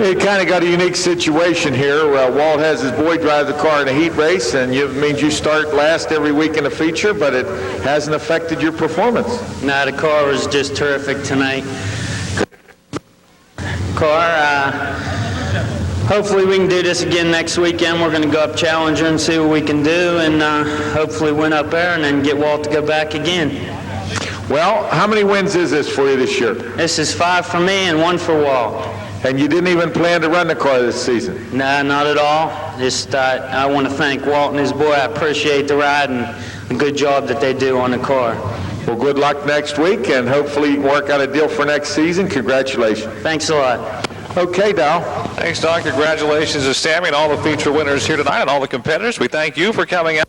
Speaker 3: You kind of got a unique situation here. Walt has his boy drive the car in a heat race, and it means you start last every week in a feature, but it hasn't affected your performance.
Speaker 13: No, the car was just terrific tonight. Hopefully we can do this again next weekend. We're going to go up Challenger and see what we can do, and hopefully win up there and then get Walt to go back again.
Speaker 3: Well, how many wins is this for you this year?
Speaker 13: This is 5 for me and 1 for Walt.
Speaker 3: And you didn't even plan to run the car this season?
Speaker 13: No, not at all. Just I want to thank Walt and his boy. I appreciate the ride and the good job that they do on the car.
Speaker 3: Well, good luck next week, and hopefully you can work out a deal for next season. Congratulations.
Speaker 13: Thanks a lot.
Speaker 3: Okay, Dow.
Speaker 2: Thanks, Doc. Congratulations to Sammy and all the feature winners here tonight and all the competitors. We thank you for coming out.